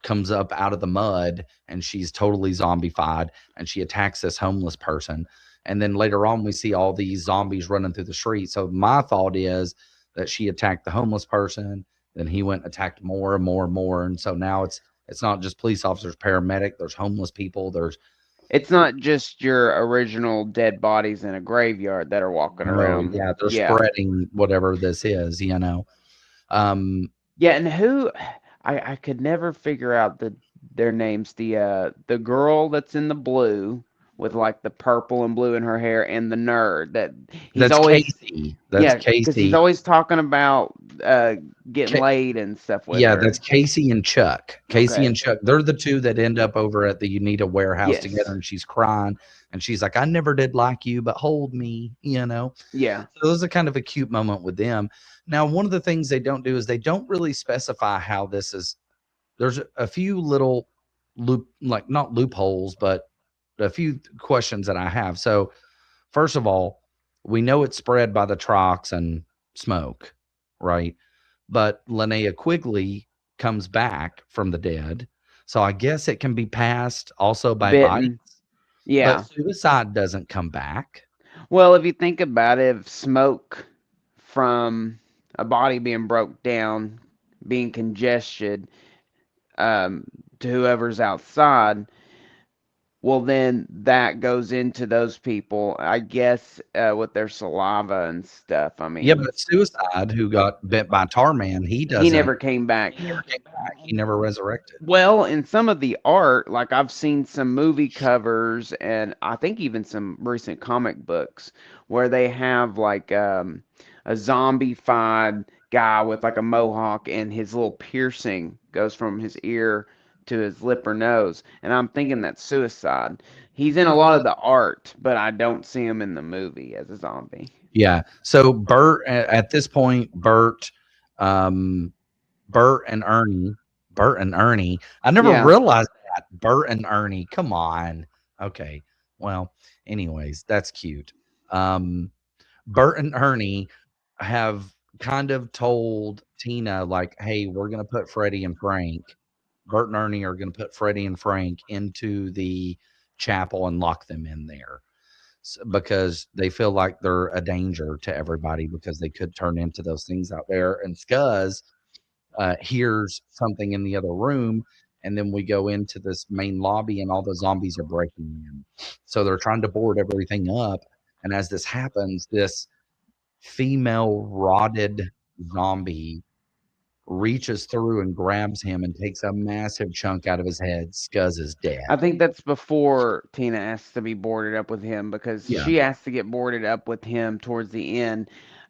comes up out of the mud and she's totally zombified, and she attacks this homeless person. And then later on, we see all these zombies running through the street. So my thought is that she attacked the homeless person, then he went and attacked more and more and more. And so now it's not just police officers, paramedic, there's homeless people, there's It's not just your original dead bodies in a graveyard that are walking oh around. yeah, they're Yeah. spreading whatever this is. Um Yeah, and who I could never figure out their names. The girl that's in the blue with like the purple and blue in her hair and the nerd that he's that's always Casey. That's yeah, because he's Casey. always talking about getting laid and stuff with Yeah, her. that's Casey and Chuck. Casey Okay. and Chuck, they're the two that end up over at the Unita warehouse together, Yes. and she's crying. And she's like, I never did like you, but hold me, you know? Yeah. So it was a kind of a cute moment with them. Now, one of the things they don't do is they don't really specify how this is. There's a few little like not loopholes, but a few questions that I have. So, first of all, we know it's spread by the trox and smoke, right? But Linnea Quigley comes back from the dead. So I guess it can be passed also by bites, Bitten. Yeah. but suicide doesn't come back. Well, if you think about it, if smoke from a body being broke down, being congested, um, to whoever's outside, well, then that goes into those people, I guess, with their saliva and stuff. I Yeah, mean, but suicide, who got bit by Tarman, he he doesn't. never came back. He never came back. He never resurrected. Well, in some of the art, like I've seen some movie covers and I think even some recent comic books where they have like a zombified guy with like a mohawk and his little piercing goes from his ear to his lip or nose. And I'm thinking that's suicide. He's in a lot of the art, but I don't see him in the movie as a zombie. Yeah. So Bert, at this point, um, Bert and Ernie, Bert and Ernie. I never Yeah. realized that. Bert and Ernie. Come on. Okay. Well, anyways, that's cute. Um, Bert and Ernie have kind of told Tina, like, hey, we're going to put Freddie and Frank. Bert and Ernie are going to put Freddie and Frank into the chapel and lock them in there because they feel like they're a danger to everybody because they could turn into those things out there. And Scuzz hears something in the other room. And then we go into this main lobby, and all the zombies are breaking in. So they're trying to board everything up. And as this happens, this female rotted zombie reaches through and grabs him and takes a massive chunk out of his head. Scuzz is dead. I think that's before Tina asks to be boarded up with him because Yeah. she has to get boarded up with him towards the end.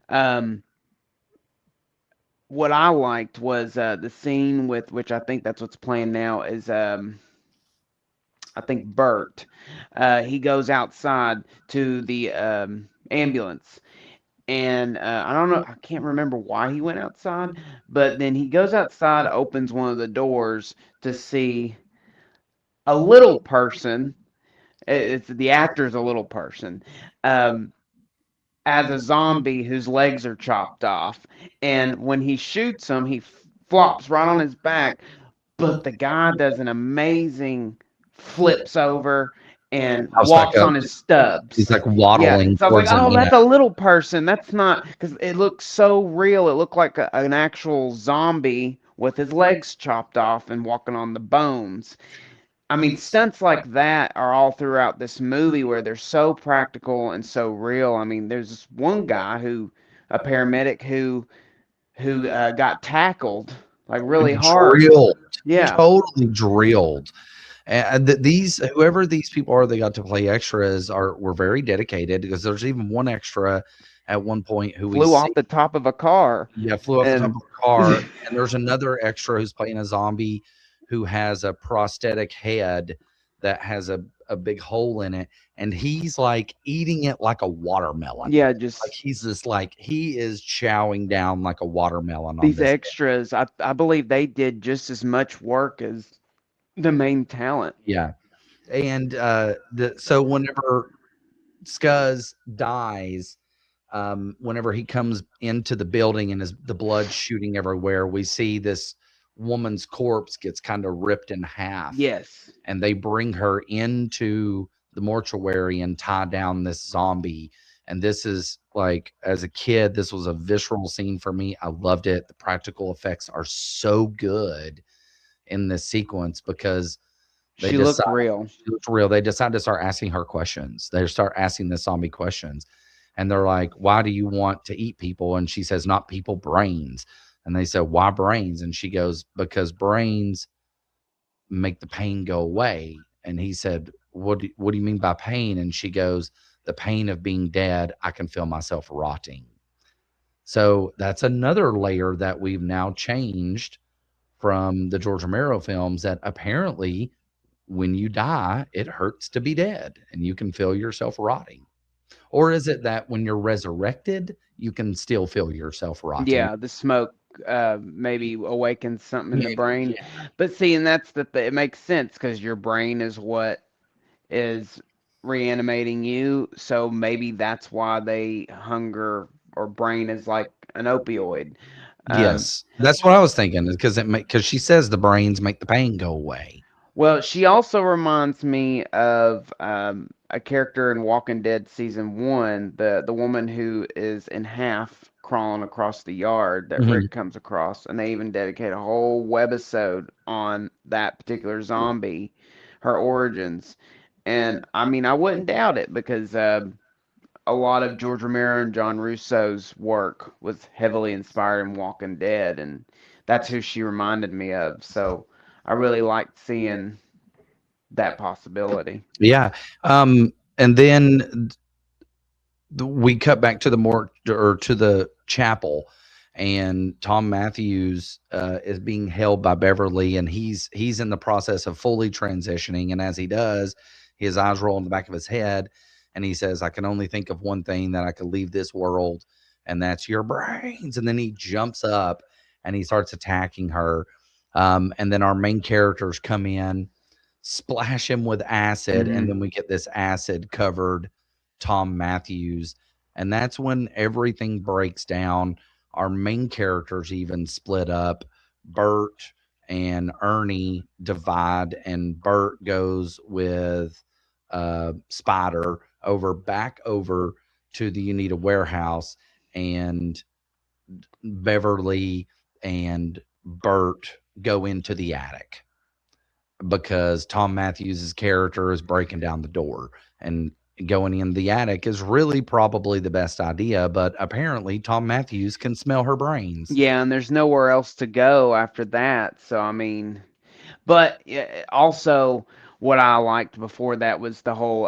Um, what I liked was the scene with which I think that's what's playing now is I think Bert. He goes outside to the ambulance. And I don't know, I can't remember why he went outside, but then he goes outside, opens one of the doors to see a little person. It's the actor's a little person, um, as a zombie whose legs are chopped off. And when he shoots him, he flops right on his back. But the guy does an amazing flips over and I was like, walks on his stubs. he's like Yeah, waddling so I was towards like, him. oh, Yeah. that's a little person. That's not because it looks so real. It looked like an actual zombie with his legs chopped off and walking on the bones. I mean, stunts like that are all throughout this movie where they're so practical and so real. I mean, there's this one guy a paramedic who got tackled like really hard. Drilled, Yeah, totally drilled. And these, whoever these people are, they got to play extras were very dedicated because there's even one extra at one point who we flew see, off the top of a car. yeah, flew off the top And of a car. And there's another extra who's playing a zombie who has a prosthetic head that has a big hole in it, and he's like eating it like a watermelon. yeah, Like just he's just like he is chowing down like a watermelon on these this. extras. I believe they did just as much work as the main talent. Yeah. And so whenever Scuzz dies, whenever he comes into the building and the blood shooting everywhere, we see this woman's corpse gets kind of ripped in half. Yes. And they bring her into the mortuary and tie down this zombie. And this is like, as a kid, this was a visceral scene for me. I loved it. The practical effects are so good in this sequence because She looked real. she looked real. They decide to start asking her questions. They start asking the zombie questions. And they're like, why do you want to eat people? And she says, not people, brains. And they said, why brains? And she goes, because brains make the pain go away. And he said, what do you mean by pain? And she goes, the pain of being dead. I can feel myself rotting. So that's another layer that we've now changed from the George Romero films, that apparently when you die, it hurts to be dead and you can feel yourself rotting? Or is it that when you're resurrected, you can still feel yourself rotting? Yeah, the smoke maybe awakens something in the Maybe, brain. yeah. But see, and that's it makes sense because your brain is what is reanimating you. So maybe that's why they hunger or brain is like an opioid. Um, Yes, that's what I was thinking, is because she says the brains make the pain go away. well, she also reminds me of a character in Walking Dead season one, the woman who is in half crawling across the yard that Mhm. Rick comes across, and they even dedicate a whole webisode on that particular zombie, her origins. And I mean, I wouldn't doubt it because a lot of George Romero and John Russo's work was heavily inspired in Walking Dead, and that's who she reminded me of. So I really liked seeing that possibility. Yeah, and then we cut back to the or to the chapel, and Tom Matthews is being held by Beverly, and he's in the process of fully transitioning, and as he does, his eyes roll in the back of his head, and he says, "I can only think of one thing that I could leave this world, and that's your brains." And then he jumps up and he starts attacking her, and then our main characters come in, splash him with acid, and Hmm. then we get this acid covered Tom Matthews. And that's when everything breaks down. Our main characters even split up. Bert and Ernie divide, and Bert goes with Spider back over to the Unita warehouse, and Beverly and Bert go into the attic because Tom Matthews' character is breaking down the door, and going in the attic is really probably the best idea, but apparently Tom Matthews can smell her brains. Yeah, and there's nowhere else to go after that. So I mean, but also what I liked before that was the whole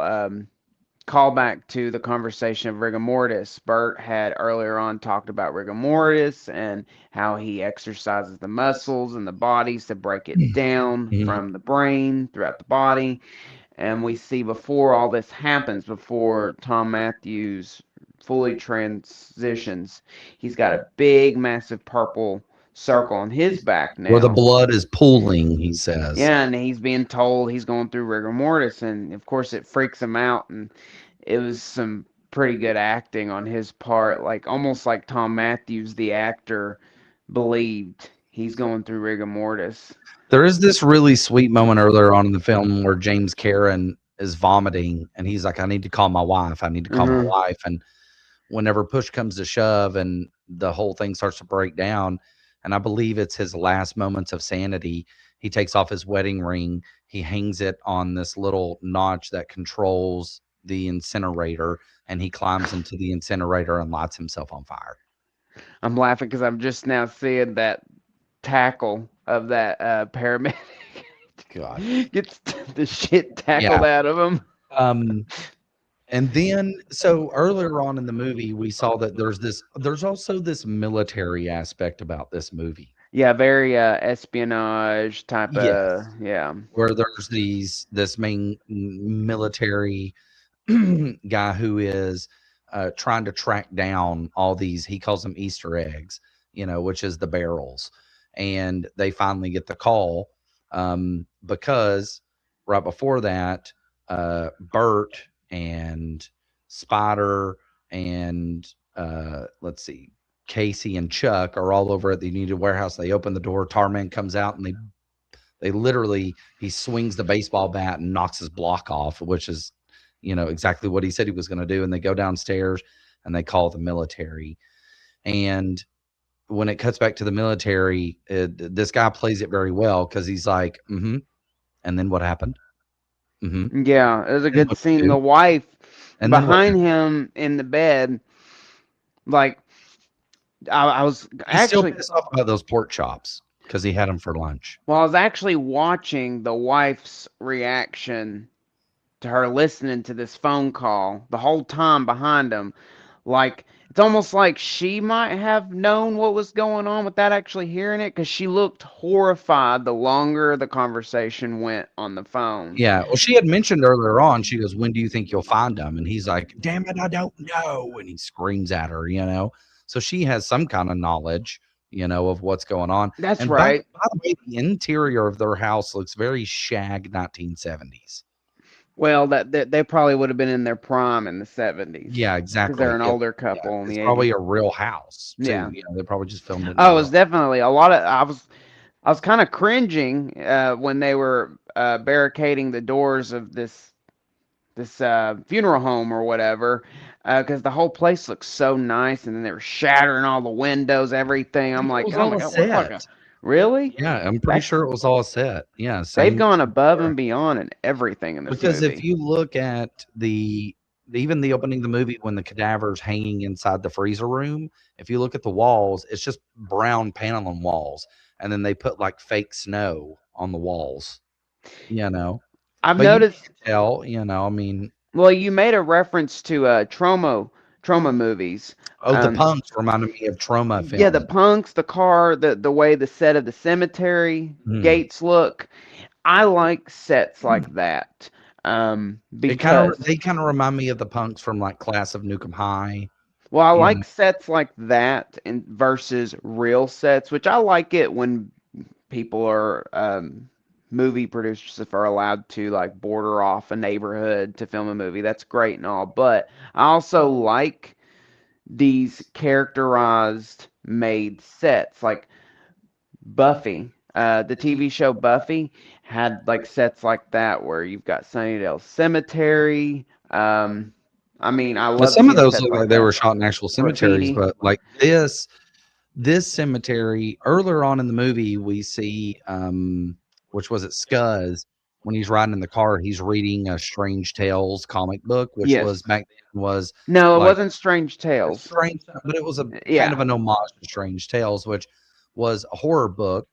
callback to the conversation of rigor mortis. Bert had earlier on talked about rigor mortis and how he exercises the muscles and the bodies to break it down Mhm. from the brain throughout the body. And we see before all this happens, before Tom Matthews fully transitions, he's got a big, massive purple circle on his back Where the now. blood is pooling, he says. Yeah, and he's being told he's going through rigor mortis, and of course it freaks him out. And it was some pretty good acting on his part, like almost like Tom Matthews, the actor, believed he's going through rigor mortis. There is this really sweet moment earlier on in the film where James Karen is vomiting, and he's like, "I need to call my wife. I need to call my Hmm. wife." And whenever push comes to shove and the whole thing starts to break down, and I believe it's his last moments of sanity, he takes off his wedding ring, he hangs it on this little notch that controls the incinerator, and he climbs into the incinerator and lights himself on fire. I'm laughing because I'm just now seeing that tackle of that paramedic God. gets the shit Yeah. tackled out of him. Um, and then so earlier on in the movie, we saw that there's also this military aspect about this movie. Yeah, very espionage type of, Yes. yeah. Where there's this main military guy who is trying to track down all these, he calls them Easter eggs, which is the barrels. And they finally get the call, because right before that, Bert and Spider and let's see, Casey and Chuck are all over at the United Warehouse. They open the door, Tarman comes out, and they literally, he swings the baseball bat and knocks his block off, which is, exactly what he said he was going to do. And they go downstairs and they call the military. And when it cuts back to the military, this guy plays it very well because he's like, mm-hmm. And then what happened? Mm-hmm. Yeah, it was a Then good what you scene. do? The wife And then what behind happened? him in the bed, like, I was He's still actually, pissed off about those pork chops because he had them for lunch. well, I was actually watching the wife's reaction to her listening to this phone call the whole time behind him. Like it's almost like she might have known what was going on without actually hearing it because she looked horrified the longer the conversation went on the phone. Yeah. Well, she had mentioned earlier on, she goes, "When do you think you'll find them?" And he's like, "Damn it, I don't know." And he screams at her, you know. So she has some kind of knowledge, you know, of what's going on. That's And right. by the way, the interior of their house looks very shag 1970s. Well, that they probably would have been in their prime in the 70s Yeah, because they're exactly. an older couple in It's the probably 80s. a real house too. Yeah. You know, they probably just filmed it in a Oh, it real was definitely a lot of. I was kind of cringing when they were barricading the doors of this funeral home or whatever, because the whole place looks so nice, and then they were shattering all the windows, everything. I I'm think it like, was oh all my a god, what like a set. really? Yeah, I'm pretty That's sure it was all a set. Yeah, they've same gone above and beyond in everything in this because if movie. you look at even the opening of the movie when the cadaver's hanging inside the freezer room, if you look at the walls, it's just brown paneling walls, and then they put like fake snow on the walls, you know. I've But you noticed. can't tell, you know. I mean, Well, you made a reference to trauma movies. oh, the punks reminded me of Trauma Yeah, the film. punks, the car, the way the set of the cemetery Mm. gates look. I like sets like that. Because They kind of remind me of the punks from like Class of Nukem High. well, I You know, like sets like that and versus real sets, which I like it when people are movie producers if are allowed to like border off a neighborhood to film a movie. That's great and all, but I also like these characterized made sets like Buffy. The TV show Buffy had like sets like that where you've got Sunnydale Cemetery. I mean, I but love some of seeing those sets look like like they that. were shot in actual cemeteries. Graffiti. But like this cemetery earlier on in the movie, we see which was it, Scuzz, when he's riding in the car, he's reading a Strange Tales comic book, which was Yes. back then was No, it like wasn't Strange a Tales. strange, but it was a kind of Yeah, an homage to Strange Tales, which was a horror book,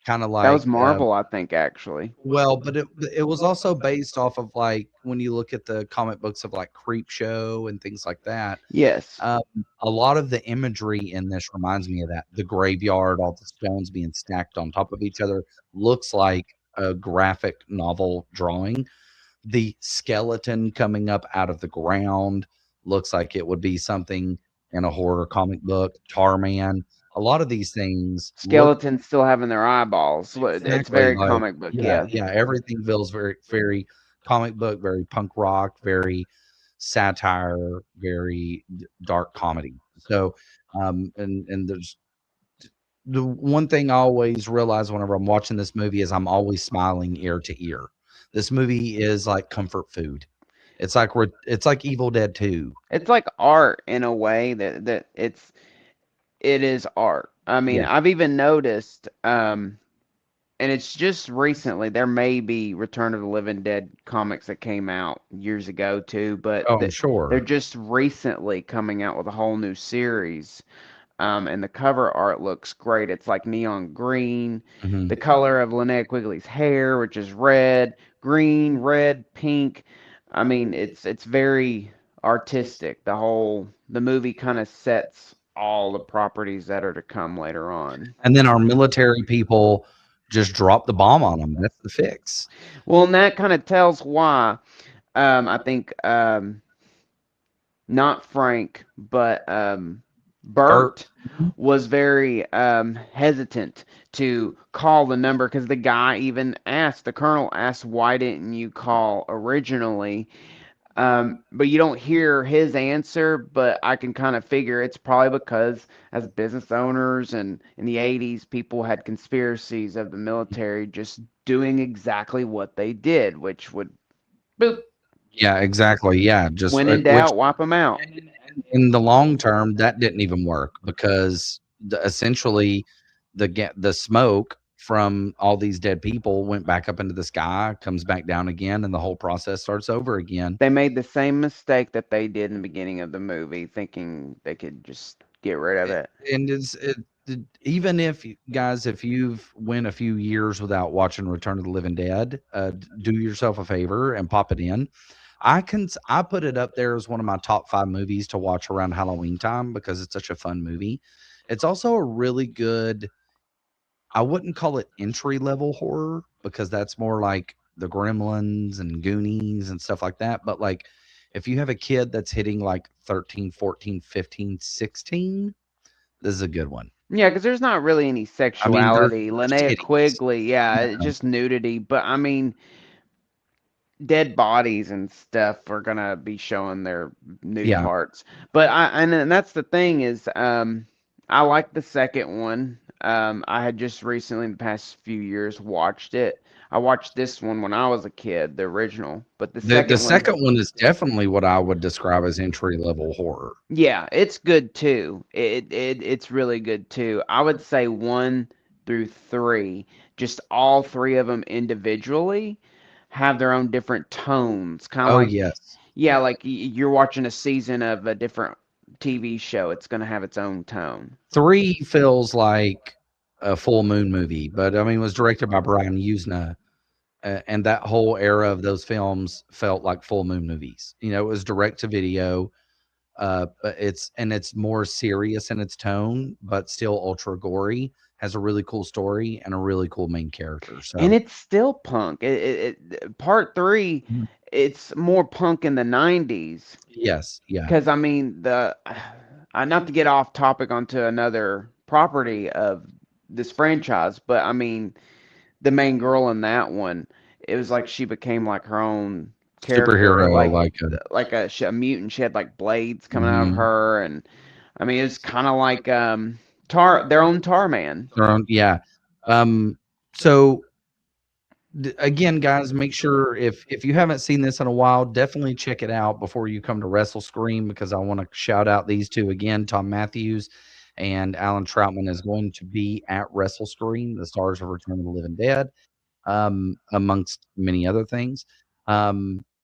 kind of that was like Marvel, I think, actually. well, but it was also based off of like when you look at the comic books of like Creep Show and things like that. Yes. Um, a lot of the imagery in this reminds me of that. The graveyard, all the stones being stacked on top of each other, looks like a graphic novel drawing. The skeleton coming up out of the ground looks like it would be something in a horror comic book. Tarman. A lot of these things look Skeletons still having their eyeballs. It's exactly very like comic book, yeah, yeah. yeah. Everything feels very, very comic book, very punk rock, very satire, very dark comedy. So, and there's the one thing I always realize whenever I'm watching this movie is I'm always smiling ear to ear. This movie is like comfort food. It's like Evil Dead 2. It's like art in a way that it is art. I mean, Yeah. I've even noticed, and it's just recently, there may be Return of the Living Dead comics that came out years ago too, but Oh, I'm they're sure. just recently coming out with a whole new series. And the cover art looks great. It's like neon green, Mhm. the color of Linnea Quigley's hair, which is red, green, red, pink. I mean, it's very artistic. The movie kind of sets all the properties that are to come later on. And then our military people just drop the bomb on them. That's the fix. Well, and that kind of tells why. I think not Frank, but Bert. Bert was very hesitant to call the number because the guy even asked, the colonel asked, why didn't you call originally? But you don't hear his answer, but I can kind of figure it's probably because as business owners and in the 80s, people had conspiracies of the military just doing exactly what they did, which would boop, Yeah, exactly. Yeah, just when in which doubt, wipe them out. in the long term that didn't even work because essentially the smoke from all these dead people went back up into the sky, comes back down again, and the whole process starts over again. They made the same mistake that they did in the beginning of the movie, thinking they could just get rid of it. And even if guys, if you've went a few years without watching Return of the Living Dead, do yourself a favor and pop it in. I put it up there as one of my top 5 movies to watch around Halloween time because it's such a fun movie. It's also a really good, I wouldn't call it entry level horror because that's more like the Gremlins and Goonies and stuff like that. But like if you have a kid that's hitting like 13, 14, 15, 16, this is a good one. Yeah, because there's not really any I mean, sexuality. there's Linnea titties. Quigley, yeah, You it's know? just nudity. But I mean, dead bodies and stuff are gonna be showing their nude Yeah. parts. But and that's the thing is, I like the second one. I had just recently, in the past few years, watched it. I watched this one when I was a kid, the original. But the The second one, second one is definitely what I would describe as entry level horror. yeah, it's good too. It's really good too. I would say 1 through 3, just all three of them individually have their own different tones. Kind of Oh, like, yes. yeah, like you're watching a season of a different TV show. It's gonna have its own tone. 3 feels like a full moon movie, but I mean, it was directed by Brian Usna, and that whole era of those films felt like full moon movies. You know, it was direct to video, but it's more serious in its tone, but still ultra gory. Has a really cool story and a really cool main character. And So it's still punk. Part 3, Mhm. it's more punk in the 90s. Yes, yeah, Because I mean, not to get off topic onto another property of this franchise, but I mean, the main girl in that one, it was like she became like her own character, superhero like a a mutant. She had like blades coming out of mhm. her, and I mean, it was kind of like their own Tar Man. Their own, yeah. So again, guys, make sure if you haven't seen this in a while, definitely check it out before you come to WrestleScream because I want to shout out these two again. Tom Matthews and Alan Troutman is going to be at WrestleScream, the stars of Return of the Living Dead, amongst many other things.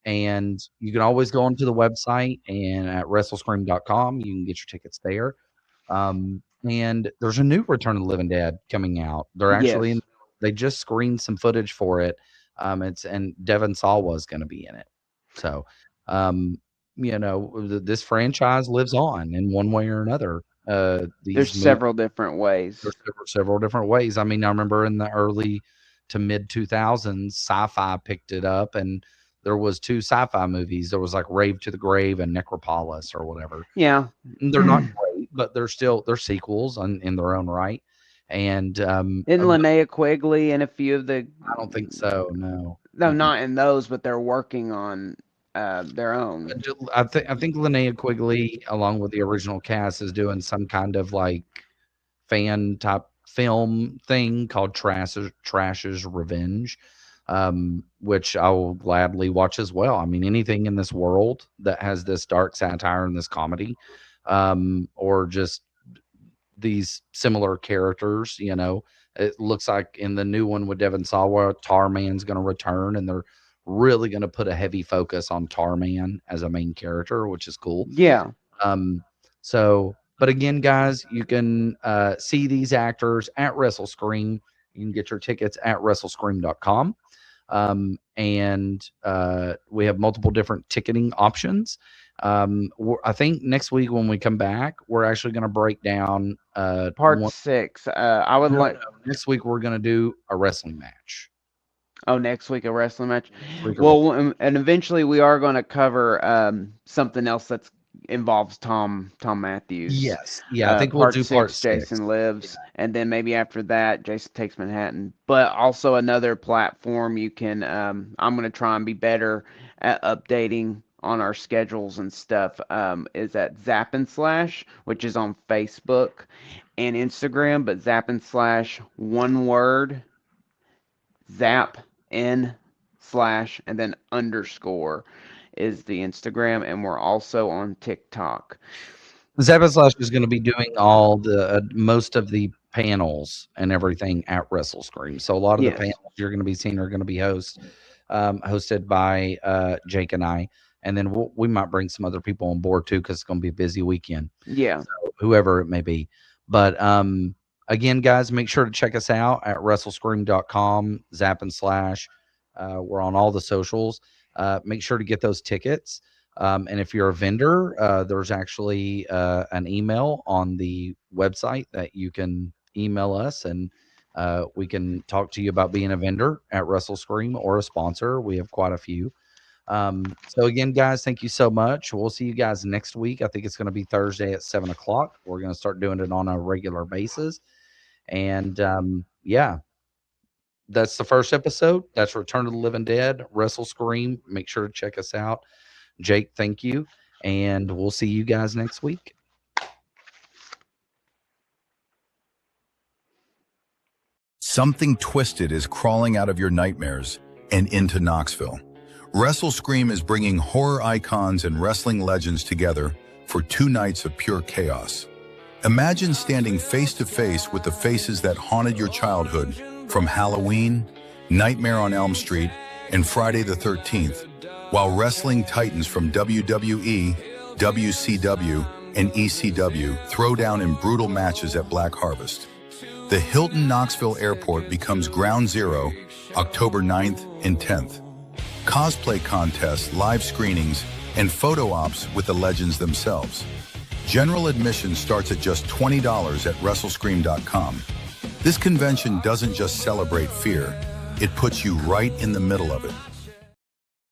And you can always go onto the website and at WrestleScream.com, you can get your tickets there. And there's a new Return of the Living Dead coming out. They're actually Yes. they just screened some footage for it. It's and Devon Sawa was going to be in it. So, um, this franchise lives on in one way or another. There's These movies, several different ways. there's several different ways. I mean, I remember in the early to mid 2000s, Sci-Fi picked it up, and there was two Sci-Fi movies. There was like Rave to the Grave and Necropolis or whatever. Yeah. And they're not great, but they're sequels in their own right. And In Linnea Quigley and a few of the I don't think so. No, no, not in those, but they're working on their own. I think Linnea Quigley, along with the original cast, is doing some kind of like fan type film thing called Trash's Revenge, which I will gladly watch as well. I mean, anything in this world that has this dark satire and this comedy, or just these similar characters, it looks like in the new one with Devon Sawa, Tarman's going to return, and they're really going to put a heavy focus on Tarman as a main character, which is cool. Yeah. But again, guys, you can see these actors at WrestleScream. You can get your tickets at WrestleScream.com. And we have multiple different ticketing options. I think next week when we come back, we're actually going to break down Part 6. I would like. no. Next week we're going to do a wrestling match. Oh, next week a wrestling match. Next week, Well, and eventually we are going to cover something else that's involves Tom Matthews. yes, yeah, I think we'll do part 6. Jason Lives, and then maybe after that, Jason Takes Manhattan. But also another platform you can. I'm going to try and be better at updating on our schedules and stuff. Is at Zap and Slash, which is on Facebook and Instagram, but Zap and Slash, one word, Zap N slash and then underscore is the Instagram, and we're also on TikTok. Zappa Slash is going to be doing all the most of the panels and everything at WrestleScream. So a lot of the Yes. panels you're going to be seeing are going to be hosted by Jake and I, and then we might bring some other people on board too because it's going to be a busy weekend. Yeah. So whoever it may be, but again, guys, make sure to check us out at WrestleScream.com, Zap and Slash. We're on all the socials. make sure to get those tickets. And if you're a vendor, there's actually an email on the website that you can email us, and we can talk to you about being a vendor at WrestleScream or a sponsor. We have quite a few. So again, guys, thank you so much. We'll see you guys next week. I think it's going to be Thursday at 7 o'clock. We're going to start doing it on a regular basis. And yeah, that's the first episode. That's Return of the Living Dead, WrestleScream. Make sure to check us out. Jake, thank you. And we'll see you guys next week. Something twisted is crawling out of your nightmares and into Knoxville. WrestleScream is bringing horror icons and wrestling legends together for 2 nights of pure chaos. Imagine standing face to face with the faces that haunted your childhood from Halloween, Nightmare on Elm Street, and Friday the 13th, while wrestling titans from WWE, WCW, and ECW throw down in brutal matches at Black Harvest. The Hilton Knoxville Airport becomes ground zero October 9th and 10th. Cosplay contests, live screenings, and photo ops with the legends themselves. General admission starts at just $20 at WrestleScream.com. This convention doesn't just celebrate fear, it puts you right in the middle of it.